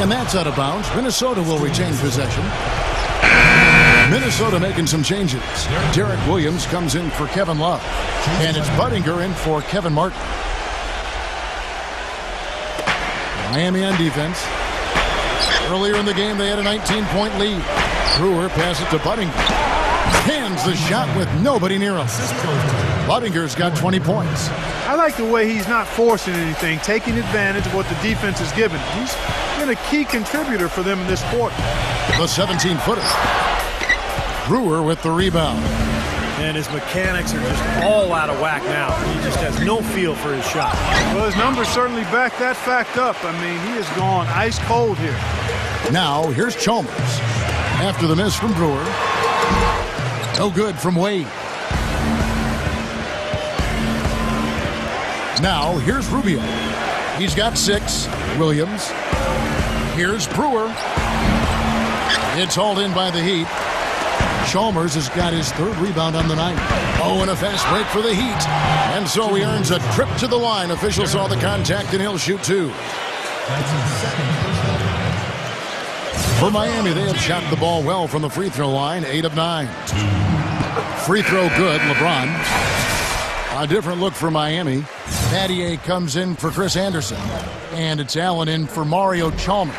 And that's out of bounds. Minnesota will retain possession. Minnesota making some changes. Derek Williams comes in for Kevin Love. And it's Budinger in for Kevin Martin. Miami on defense. Earlier in the game, they had a 19-point lead. Brewer passes to Budinger. Hands the shot with nobody near him. Budinger's got 20 points. I like the way he's not forcing anything, taking advantage of what the defense is giving. He's been a key contributor for them in this quarter. The 17-footer. Brewer with the rebound. And his mechanics are just all out of whack now. He just has no feel for his shot. Well, his numbers certainly back that fact up. I mean, he has gone ice cold here. Now, here's Chalmers. After the miss from Brewer. No good from Wade. Now, here's Rubio. He's got 6. Williams. Here's Brewer. It's hauled in by the Heat. Chalmers has got his 3rd rebound on the night. Oh, and a fast break for the Heat. And so he earns a trip to the line. Officials saw the contact, and he'll shoot 2. For Miami, they have shot the ball well from the free throw line, 8 of 9. Free throw good, LeBron. A different look for Miami. Battier comes in for Chris Anderson. And it's Allen in for Mario Chalmers.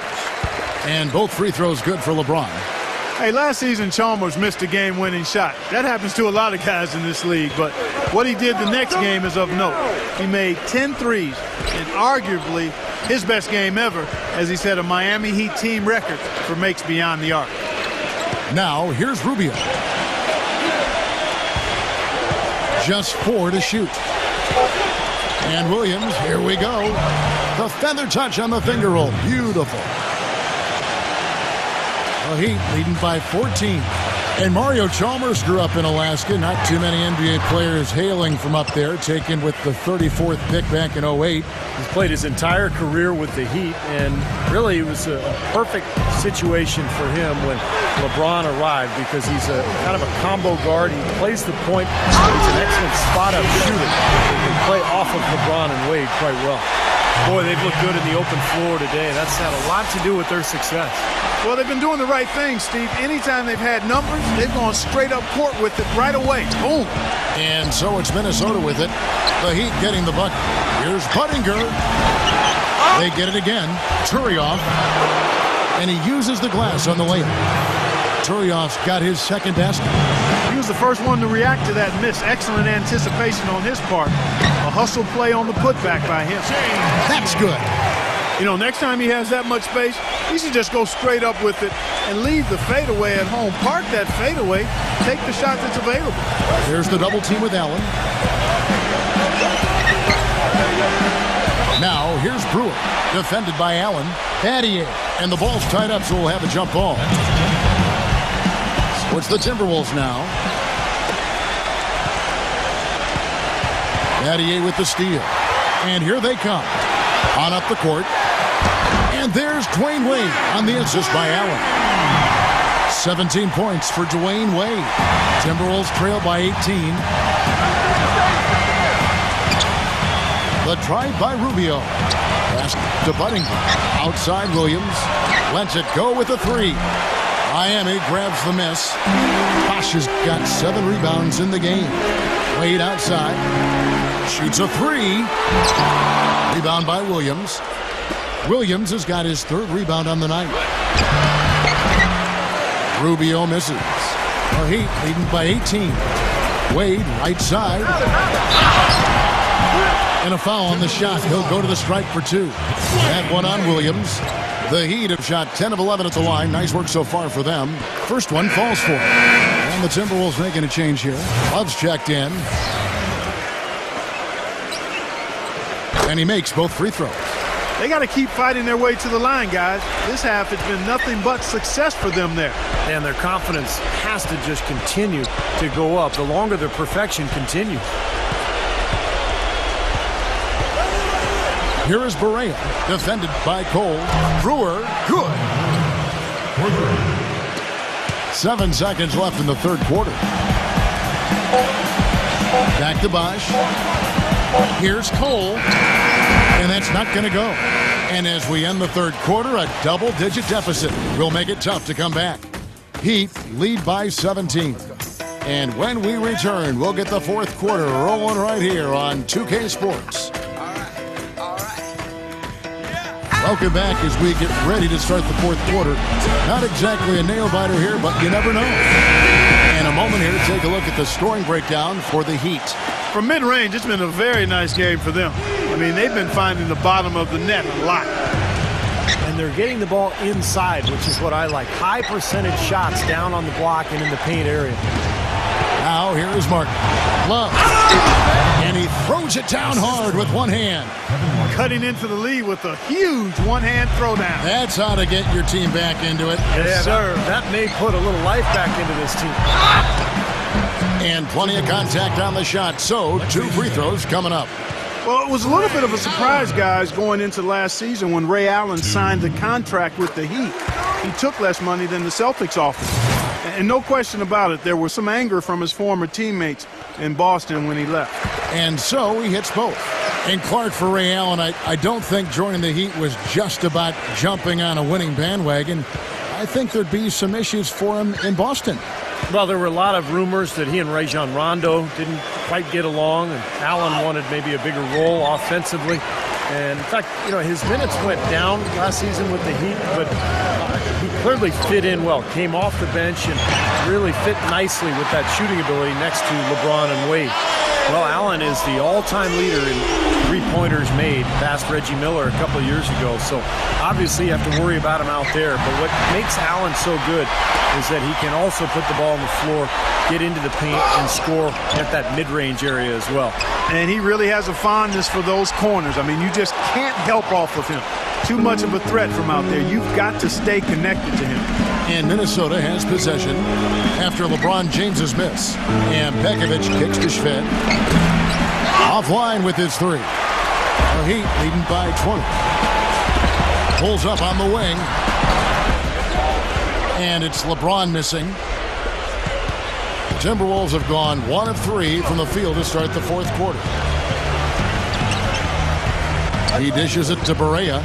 And both free throws good for LeBron. Hey, last season Chalmers missed a game-winning shot. That happens to a lot of guys in this league, but what he did the next game is of note. He made 10 threes, and arguably his best game ever, as he set a Miami Heat team record for makes beyond the arc. Now, here's Rubio. Just 4 to shoot. And Williams, here we go. The feather touch on the finger roll. Beautiful. The Heat leading by 14. And Mario Chalmers grew up in Alaska. Not too many NBA players hailing from up there, taken with the 34th pick back in 08. He's played his entire career with the Heat, and really it was a perfect situation for him when LeBron arrived because he's a kind of a combo guard. He plays the point, but he's an excellent spot-up shooter. He can play off of LeBron and Wade quite well. Boy, they've looked good in the open floor today. That's had a lot to do with their success. Well, they've been doing the right thing, Steve. Anytime they've had numbers, they've gone straight up court with it right away. Boom. And so it's Minnesota with it. The Heat getting the bucket. Here's Budinger. They get it again. Turioff. And he uses the glass on the layup. Turioff's got his 2nd basket. He was the first one to react to that miss. Excellent anticipation on his part. A hustle play on the putback by him. That's good. You know, next time he has that much space, he should just go straight up with it and leave the fadeaway at home. Park that fadeaway, take the shot that's available. Here's the double team with Allen. Now, here's Brewer, defended by Allen. Battier, and the ball's tied up, so we'll have a jump ball. So it's the Timberwolves now. Battier with the steal. And here they come. On up the court. And there's Dwayne Wade on the assist by Allen. 17 points for Dwayne Wade. Timberwolves trail by 18. The drive by Rubio. Pass to Buddington. Outside Williams. Lets it go with a three. Miami grabs the miss. Bosh has got 7 rebounds in the game. Wade outside. Shoots a three. Rebound by Williams. Williams has got his 3rd rebound on the night. Rubio misses. The Heat leading by 18. Wade right side. And a foul on the shot. He'll go to the strike for 2. That one on Williams. The Heat have shot 10 of 11 at the line. Nice work so far for them. First one falls for him. And the Timberwolves making a change here. Love's checked in. And he makes both free throws. They got to keep fighting their way to the line, guys. This half has been nothing but success for them there. And their confidence has to just continue to go up the longer their perfection continues. Here is Barea, defended by Cole. Brewer, good. 7 seconds left in the 3rd quarter. Back to Bosh. Here's Cole. And that's not going to go. And as we end the 3rd quarter, a double-digit deficit will make it tough to come back. Heat lead by 17. And when we return, we'll get the 4th quarter rolling right here on 2K Sports. Welcome back as we get ready to start the 4th quarter. Not exactly a nail-biter here, but you never know. In a moment here to take a look at the scoring breakdown for the Heat. From mid-range, it's been a very nice game for them. I mean, they've been finding the bottom of the net a lot. And they're getting the ball inside, which is what I like. High percentage shots down on the block and in the paint area. Now here is Martin. Love. And he throws it down hard with one hand. Cutting into the lead with a huge one-hand throwdown. That's how to get your team back into it. Yes, sir. That may put a little life back into this team. And plenty of contact on the shot. So 2 free throws coming up. Well, it was a little bit of a surprise, guys, going into last season when Ray Allen signed the contract with the Heat. He took less money than the Celtics offered. And no question about it, there was some anger from his former teammates in Boston when he left. And so he hits both. And Clark, for Ray Allen, I don't think joining the Heat was just about jumping on a winning bandwagon. I think there'd be some issues for him in Boston. Well, there were a lot of rumors that he and Rajon Rondo didn't quite get along, and Allen wanted maybe a bigger role offensively. And in fact, you know, his minutes went down last season with the Heat, but he clearly fit in well. Came off the bench and really fit nicely with that shooting ability next to LeBron and Wade. Well, Allen is the all-time leader in three-pointers made past Reggie Miller a couple of years ago. So obviously you have to worry about him out there. But what makes Allen so good is that he can also put the ball on the floor, get into the paint, and score at that mid-range area as well. And he really has a fondness for those corners. I mean, you just can't help off of him. Too much of a threat from out there. You've got to stay connected to him. And Minnesota has possession after LeBron James's miss. And Pekovic kicks to Šved. Offline with his three. The Heat leading by 20. Pulls up on the wing. And it's LeBron missing. The Timberwolves have gone 1 of 3 from the field to start the 4th quarter. He dishes it to Barea.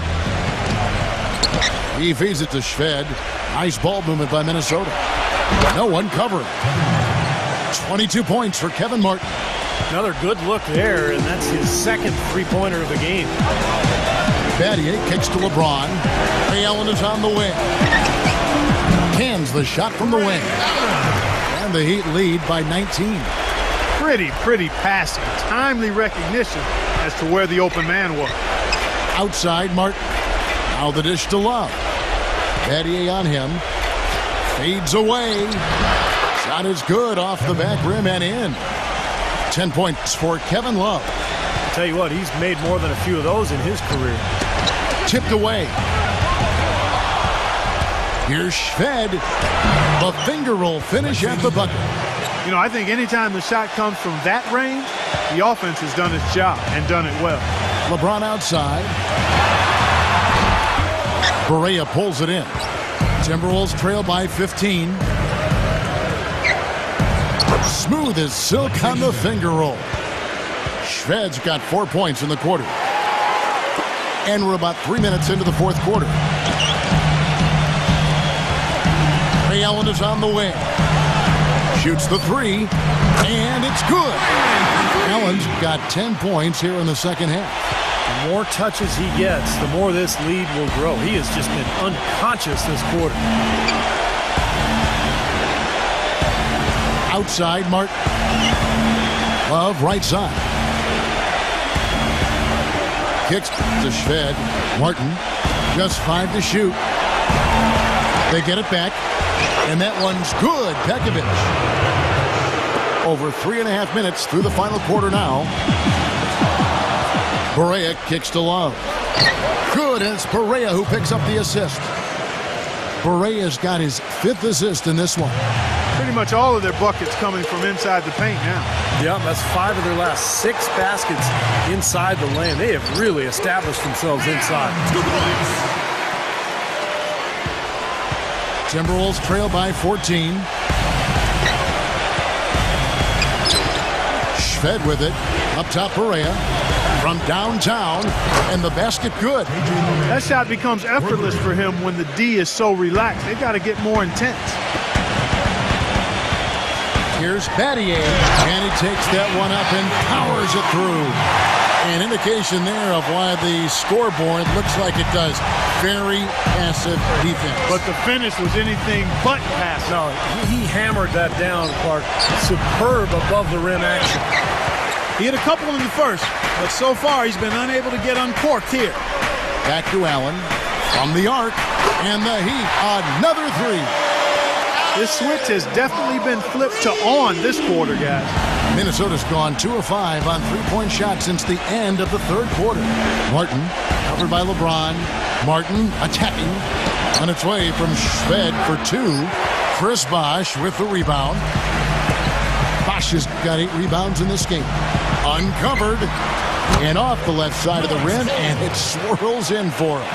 He feeds it to Šved. Nice ball movement by Minnesota. No one covering. 22 points for Kevin Martin. Another good look there, and that's his second three-pointer of the game. Battier kicks to LeBron. Ray Allen is on the wing. Cans the shot from the wing. And the Heat lead by 19. Pretty passing. Timely recognition as to where the open man was. Outside, Martin. Now the dish to Love. Battier on him. Fades away. Shot is good off the back rim and in. 10 points for Kevin Love. I'll tell you what, he's made more than a few of those in his career. Tipped away. Here's Shved. The finger roll finish at the bucket. You know, I think anytime the shot comes from that range, the offense has done its job and done it well. LeBron outside. Barea pulls it in. Timberwolves trail by 15. Smooth as silk on the finger roll. Shved's got 4 points in the quarter. And we're about 3 minutes into the fourth quarter. Ray Allen is on the wing. Shoots the three, and it's good. Allen's got 10 points here in the second half. The more touches he gets, the more this lead will grow. He has just been unconscious this quarter. Outside, Martin. Love, right side. Kicks to Shved. Martin, just 5 to shoot. They get it back, and that one's good. Pekovic. Over 3.5 minutes through the final quarter now. Barea kicks to Love. Good, and it's Barea who picks up the assist. Barea's got his 5th assist in this one. Pretty much all of their buckets coming from inside the paint now. Yeah, that's 5 of their last 6 baskets inside the lane. They have really established themselves inside. Timberwolves trail by 14. Shved with it. Up top, Barea. From downtown, and the basket good. That shot becomes effortless for him when the D is so relaxed. They've got to get more intense. Here's Battier, and he takes that one up and powers it through. An indication there of why the scoreboard looks like it does. Very passive defense. But the finish was anything but passive. No, he hammered that down, Clark. Superb above the rim action. He hit a couple in the first, but so far he's been unable to get uncorked here. Back to Allen from the arc, and the Heat, another three. This switch has definitely been flipped to on this quarter, guys. Minnesota's gone 2 of 5 on three-point shots since the end of the third quarter. Martin, covered by LeBron. Martin attacking on its way from Shved for 2. Chris Bosh with the rebound. Bosh has got 8 rebounds in this game. Uncovered and off the left side of the rim, and it swirls in for him.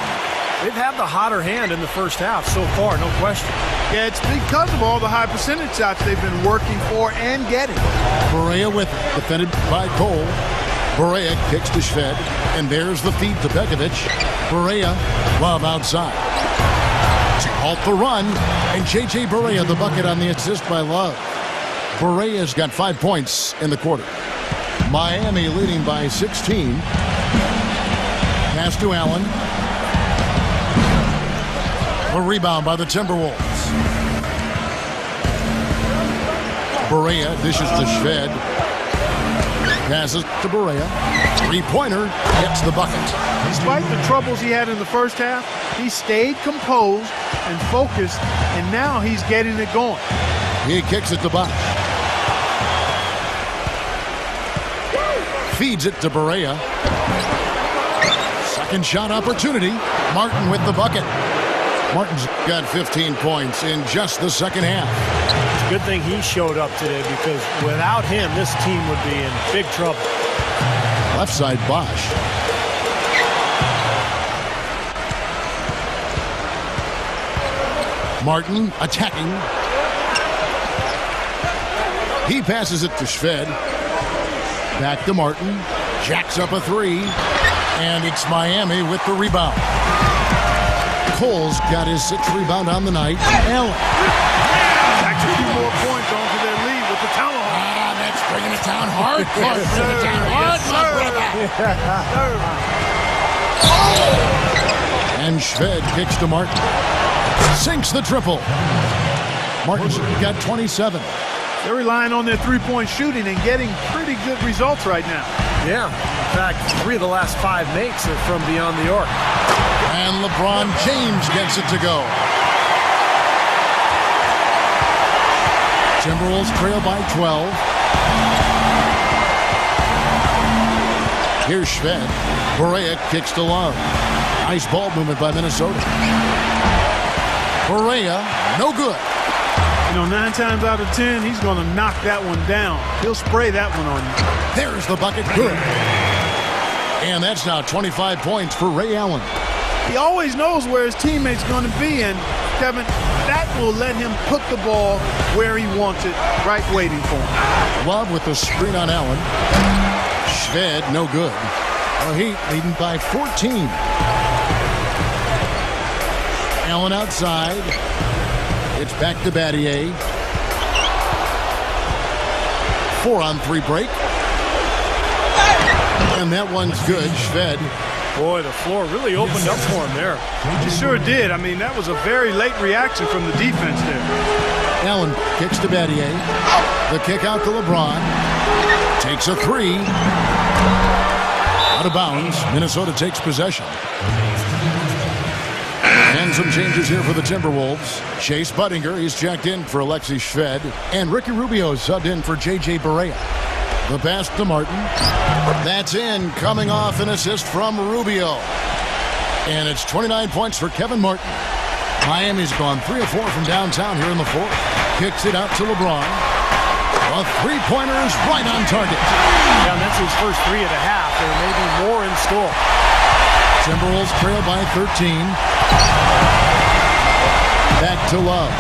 They've had the hotter hand in the first half so far, no question. Yeah, it's because of all the high percentage shots they've been working for and getting. Barea with it, defended by Cole. Barea kicks to Shved, and there's the feed to Pekovic. Barea, Love outside. To halt the run, and J.J. Barea the bucket on the assist by Love. Barea's got 5 points in the quarter. Miami leading by 16. Pass to Allen. A rebound by the Timberwolves. Barea dishes to Shved. Passes to Barea. Three-pointer gets the bucket. Despite the troubles he had in the first half, he stayed composed and focused, and now he's getting it going. He kicks it to Bosh. Feeds it to Barea. Second shot opportunity. Martin with the bucket. Martin's got 15 points in just the second half. It's a good thing he showed up today, because without him, this team would be in big trouble. Left side, Bosh. Martin attacking. He passes it to Shved. Back to Martin. Jacks up a three. And it's Miami with the rebound. Cole's got his 6th rebound on the night. Allen. Actually, 2 more points onto their lead with the tomahawk. That's bringing it down hard. Bring it down hard, my brother. And Shved kicks to Martin. Sinks the triple. Martin's got 27. They're relying on their three-point shooting and getting pretty good results right now. Yeah, in fact, 3 of the last 5 makes are from beyond the arc. And LeBron James gets it to go. Timberwolves trail by 12. Here's Shved. Barea kicks to Love. Nice ball movement by Minnesota. Barea, no good. You know, 9 times out of 10, he's going to knock that one down. He'll spray that one on you. There's the bucket, good. And that's now 25 points for Ray Allen. He always knows where his teammate's going to be, and Kevin, that will let him put the ball where he wants it, right waiting for him. Love with the screen on Allen. Shved, no good. The Heat leading by 14. Allen outside. It's back to Battier. 4-on-3 break. And that one's good. Shved. Boy, the floor really opened up for him there. He sure did. I mean, that was a very late reaction from the defense there. Allen kicks to Battier. The kick out to LeBron. Takes a 3. Out of bounds. Minnesota takes possession. And some changes here for the Timberwolves. Chase Budinger, he's checked in for Alexei Shved. And Ricky Rubio subbed in for J.J. Barea. The pass to Martin. That's in, coming off an assist from Rubio. And it's 29 points for Kevin Martin. Miami's gone 3 of 4 from downtown here in the fourth. Kicks it out to LeBron. A three-pointer is right on target. Yeah, that's his first 3 and a half. There may be more in store. Timberwolves trail by 13. Back to Love.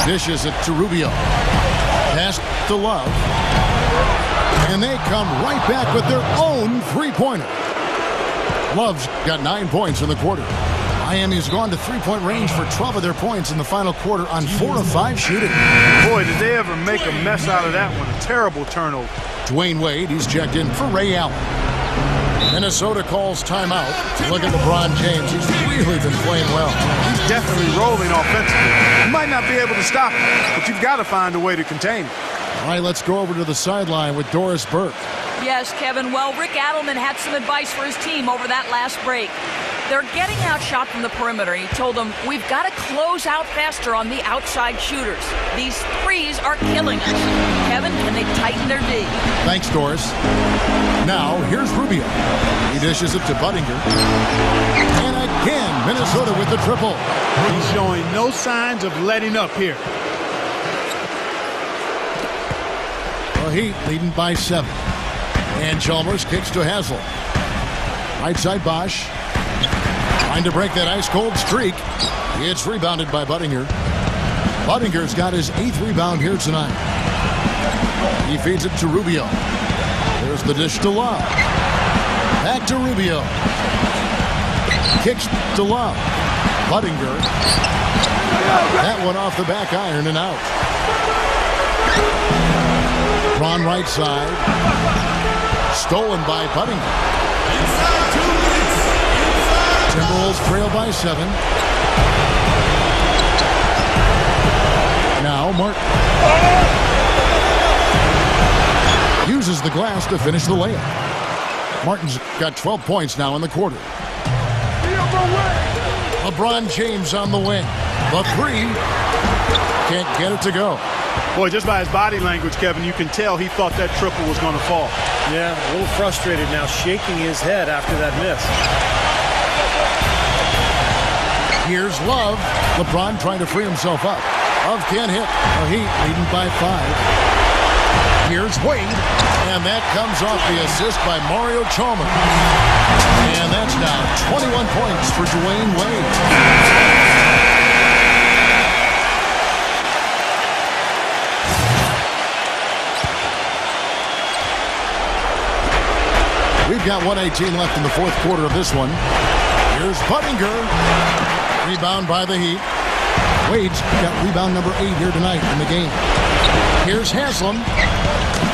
Dishes it to Rubio. Pass to Love. And they come right back with their own three-pointer. Love's got 9 points in the quarter. Miami's gone to three-point range for 12 of their points in the final quarter on 4 of 5 shooting. Boy, did they ever make a mess out of that one. A terrible turnover. Dwayne Wade, he's checked in for Ray Allen. Minnesota calls timeout. Look at LeBron James. He's really been playing well. He's definitely rolling offensively. You might not be able to stop him, but you've got to find a way to contain him. All right, let's go over to the sideline with Doris Burke. Yes, Kevin. Well, Rick Adelman had some advice for his team over that last break. They're getting outshot from the perimeter. He told them, we've got to close out faster on the outside shooters. These threes are killing us. Kevin, can they tighten their D? Thanks, Doris. Now, here's Rubio. He dishes it to Budinger. And again, Minnesota with the triple. He's showing no signs of letting up here. The Heat leading by 7. And Chalmers kicks to Haslem. Right side Bosch. Trying to break that ice-cold streak. It's rebounded by Budinger. Budinger's got his 8th rebound here tonight. He feeds it to Rubio. There's the dish to Love. Back to Rubio. Kicks to Love. Budinger. That one off the back iron and out. Ron right side. Stolen by Budinger. Timberwolves trail by 7. Now Martin uses the glass to finish the layup. Martin's got 12 points now in the quarter. LeBron James on the wing. The 3. Can't get it to go. Boy, just by his body language, Kevin, you can tell he thought that triple was going to fall. Yeah, a little frustrated now, shaking his head after that miss. Here's Love. LeBron trying to free himself up. Love can't hit. The Heat leading by 5. Here's Wade. And that comes off the assist by Mario Chalmers. And that's now 21 points for Dwayne Wade. We've got 1:18 left in the fourth quarter of this one. Here's Budinger. Rebound by the Heat. Wade's got rebound number 8 here tonight in the game. Here's Haslem.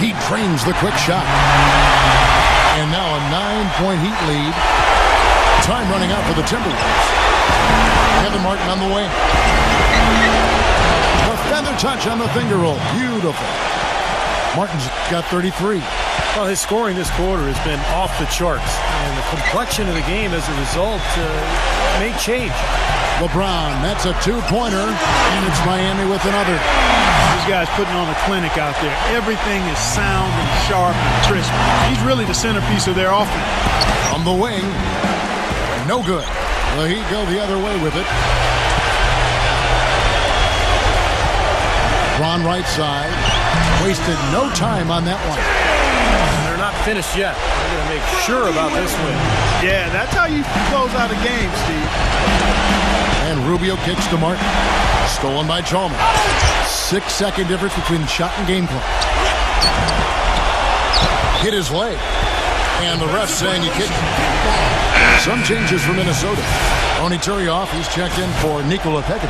He drains the quick shot. And now a 9-point Heat lead. Time running out for the Timberwolves. Kevin Martin on the wing. A feather touch on the finger roll. Beautiful. Martin's got 33. Well, his scoring this quarter has been off the charts, and the complexion of the game as a result may change. LeBron, that's a two-pointer, and it's Miami with another. These guys putting on a clinic out there. Everything is sound and sharp and crisp. He's really the centerpiece of their offense. On the wing, no good. Well, he'd go the other way with it. Ron right side. Wasted no time on that one. They're not finished yet. They're going to make sure about this win. Yeah, that's how you close out a game, Steve. And Rubio kicks to Martin. Stolen by Chalmers. 6-second difference between shot and game clock. Hit his leg. And the ref saying you kicked. Some changes for Minnesota. Tony Turioff, he's checked in for Nikola Pekovic.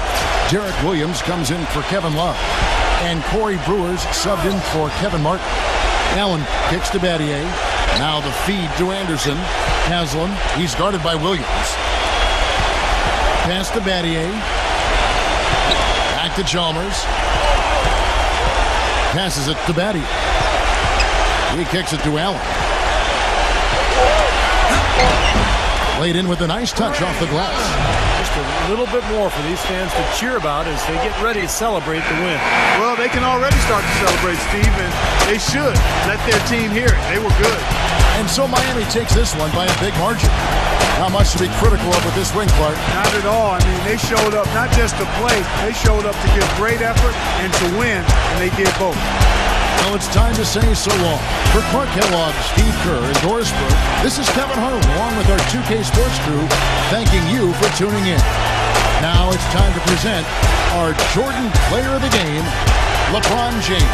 Derek Williams comes in for Kevin Love. And Corey Brewers subbed in for Kevin Martin. Allen kicks to Battier. Now the feed to Anderson. Haslam, he's guarded by Williams. Pass to Battier. Back to Chalmers. Passes it to Battier. He kicks it to Allen. Laid in with a nice touch off the glass. Just a little bit more for these fans to cheer about as they get ready to celebrate the win. Well, they can already start to celebrate, Steve, and they should let their team hear it. They were good. And so Miami takes this one by a big margin. Not much to be critical of with this win, Clark. Not at all. I mean, they showed up not just to play. They showed up to give great effort and to win, and they did both. Well, it's time to say so long. For Clark Kellogg, Steve Kerr, and Doris Burke, this is Kevin Harlan, along with our 2K Sports crew, thanking you for tuning in. Now it's time to present our Jordan Player of the Game, LeBron James.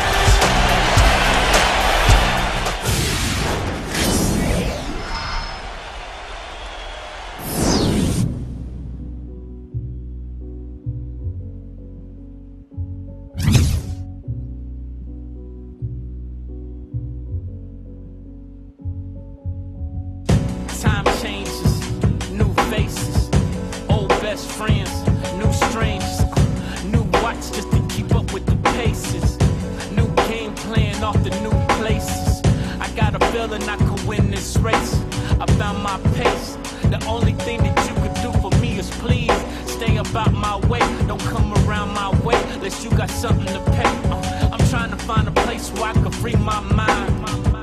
Time changes, new faces, old best friends, new strangers, new watch just to keep up with the paces, new game plan off the new places. I got a feeling I could win this race. I found my pace. The only thing that you could do for me is please stay about my way. Don't come around my way unless you got something to pay. I'm trying to find a place where I can free my mind.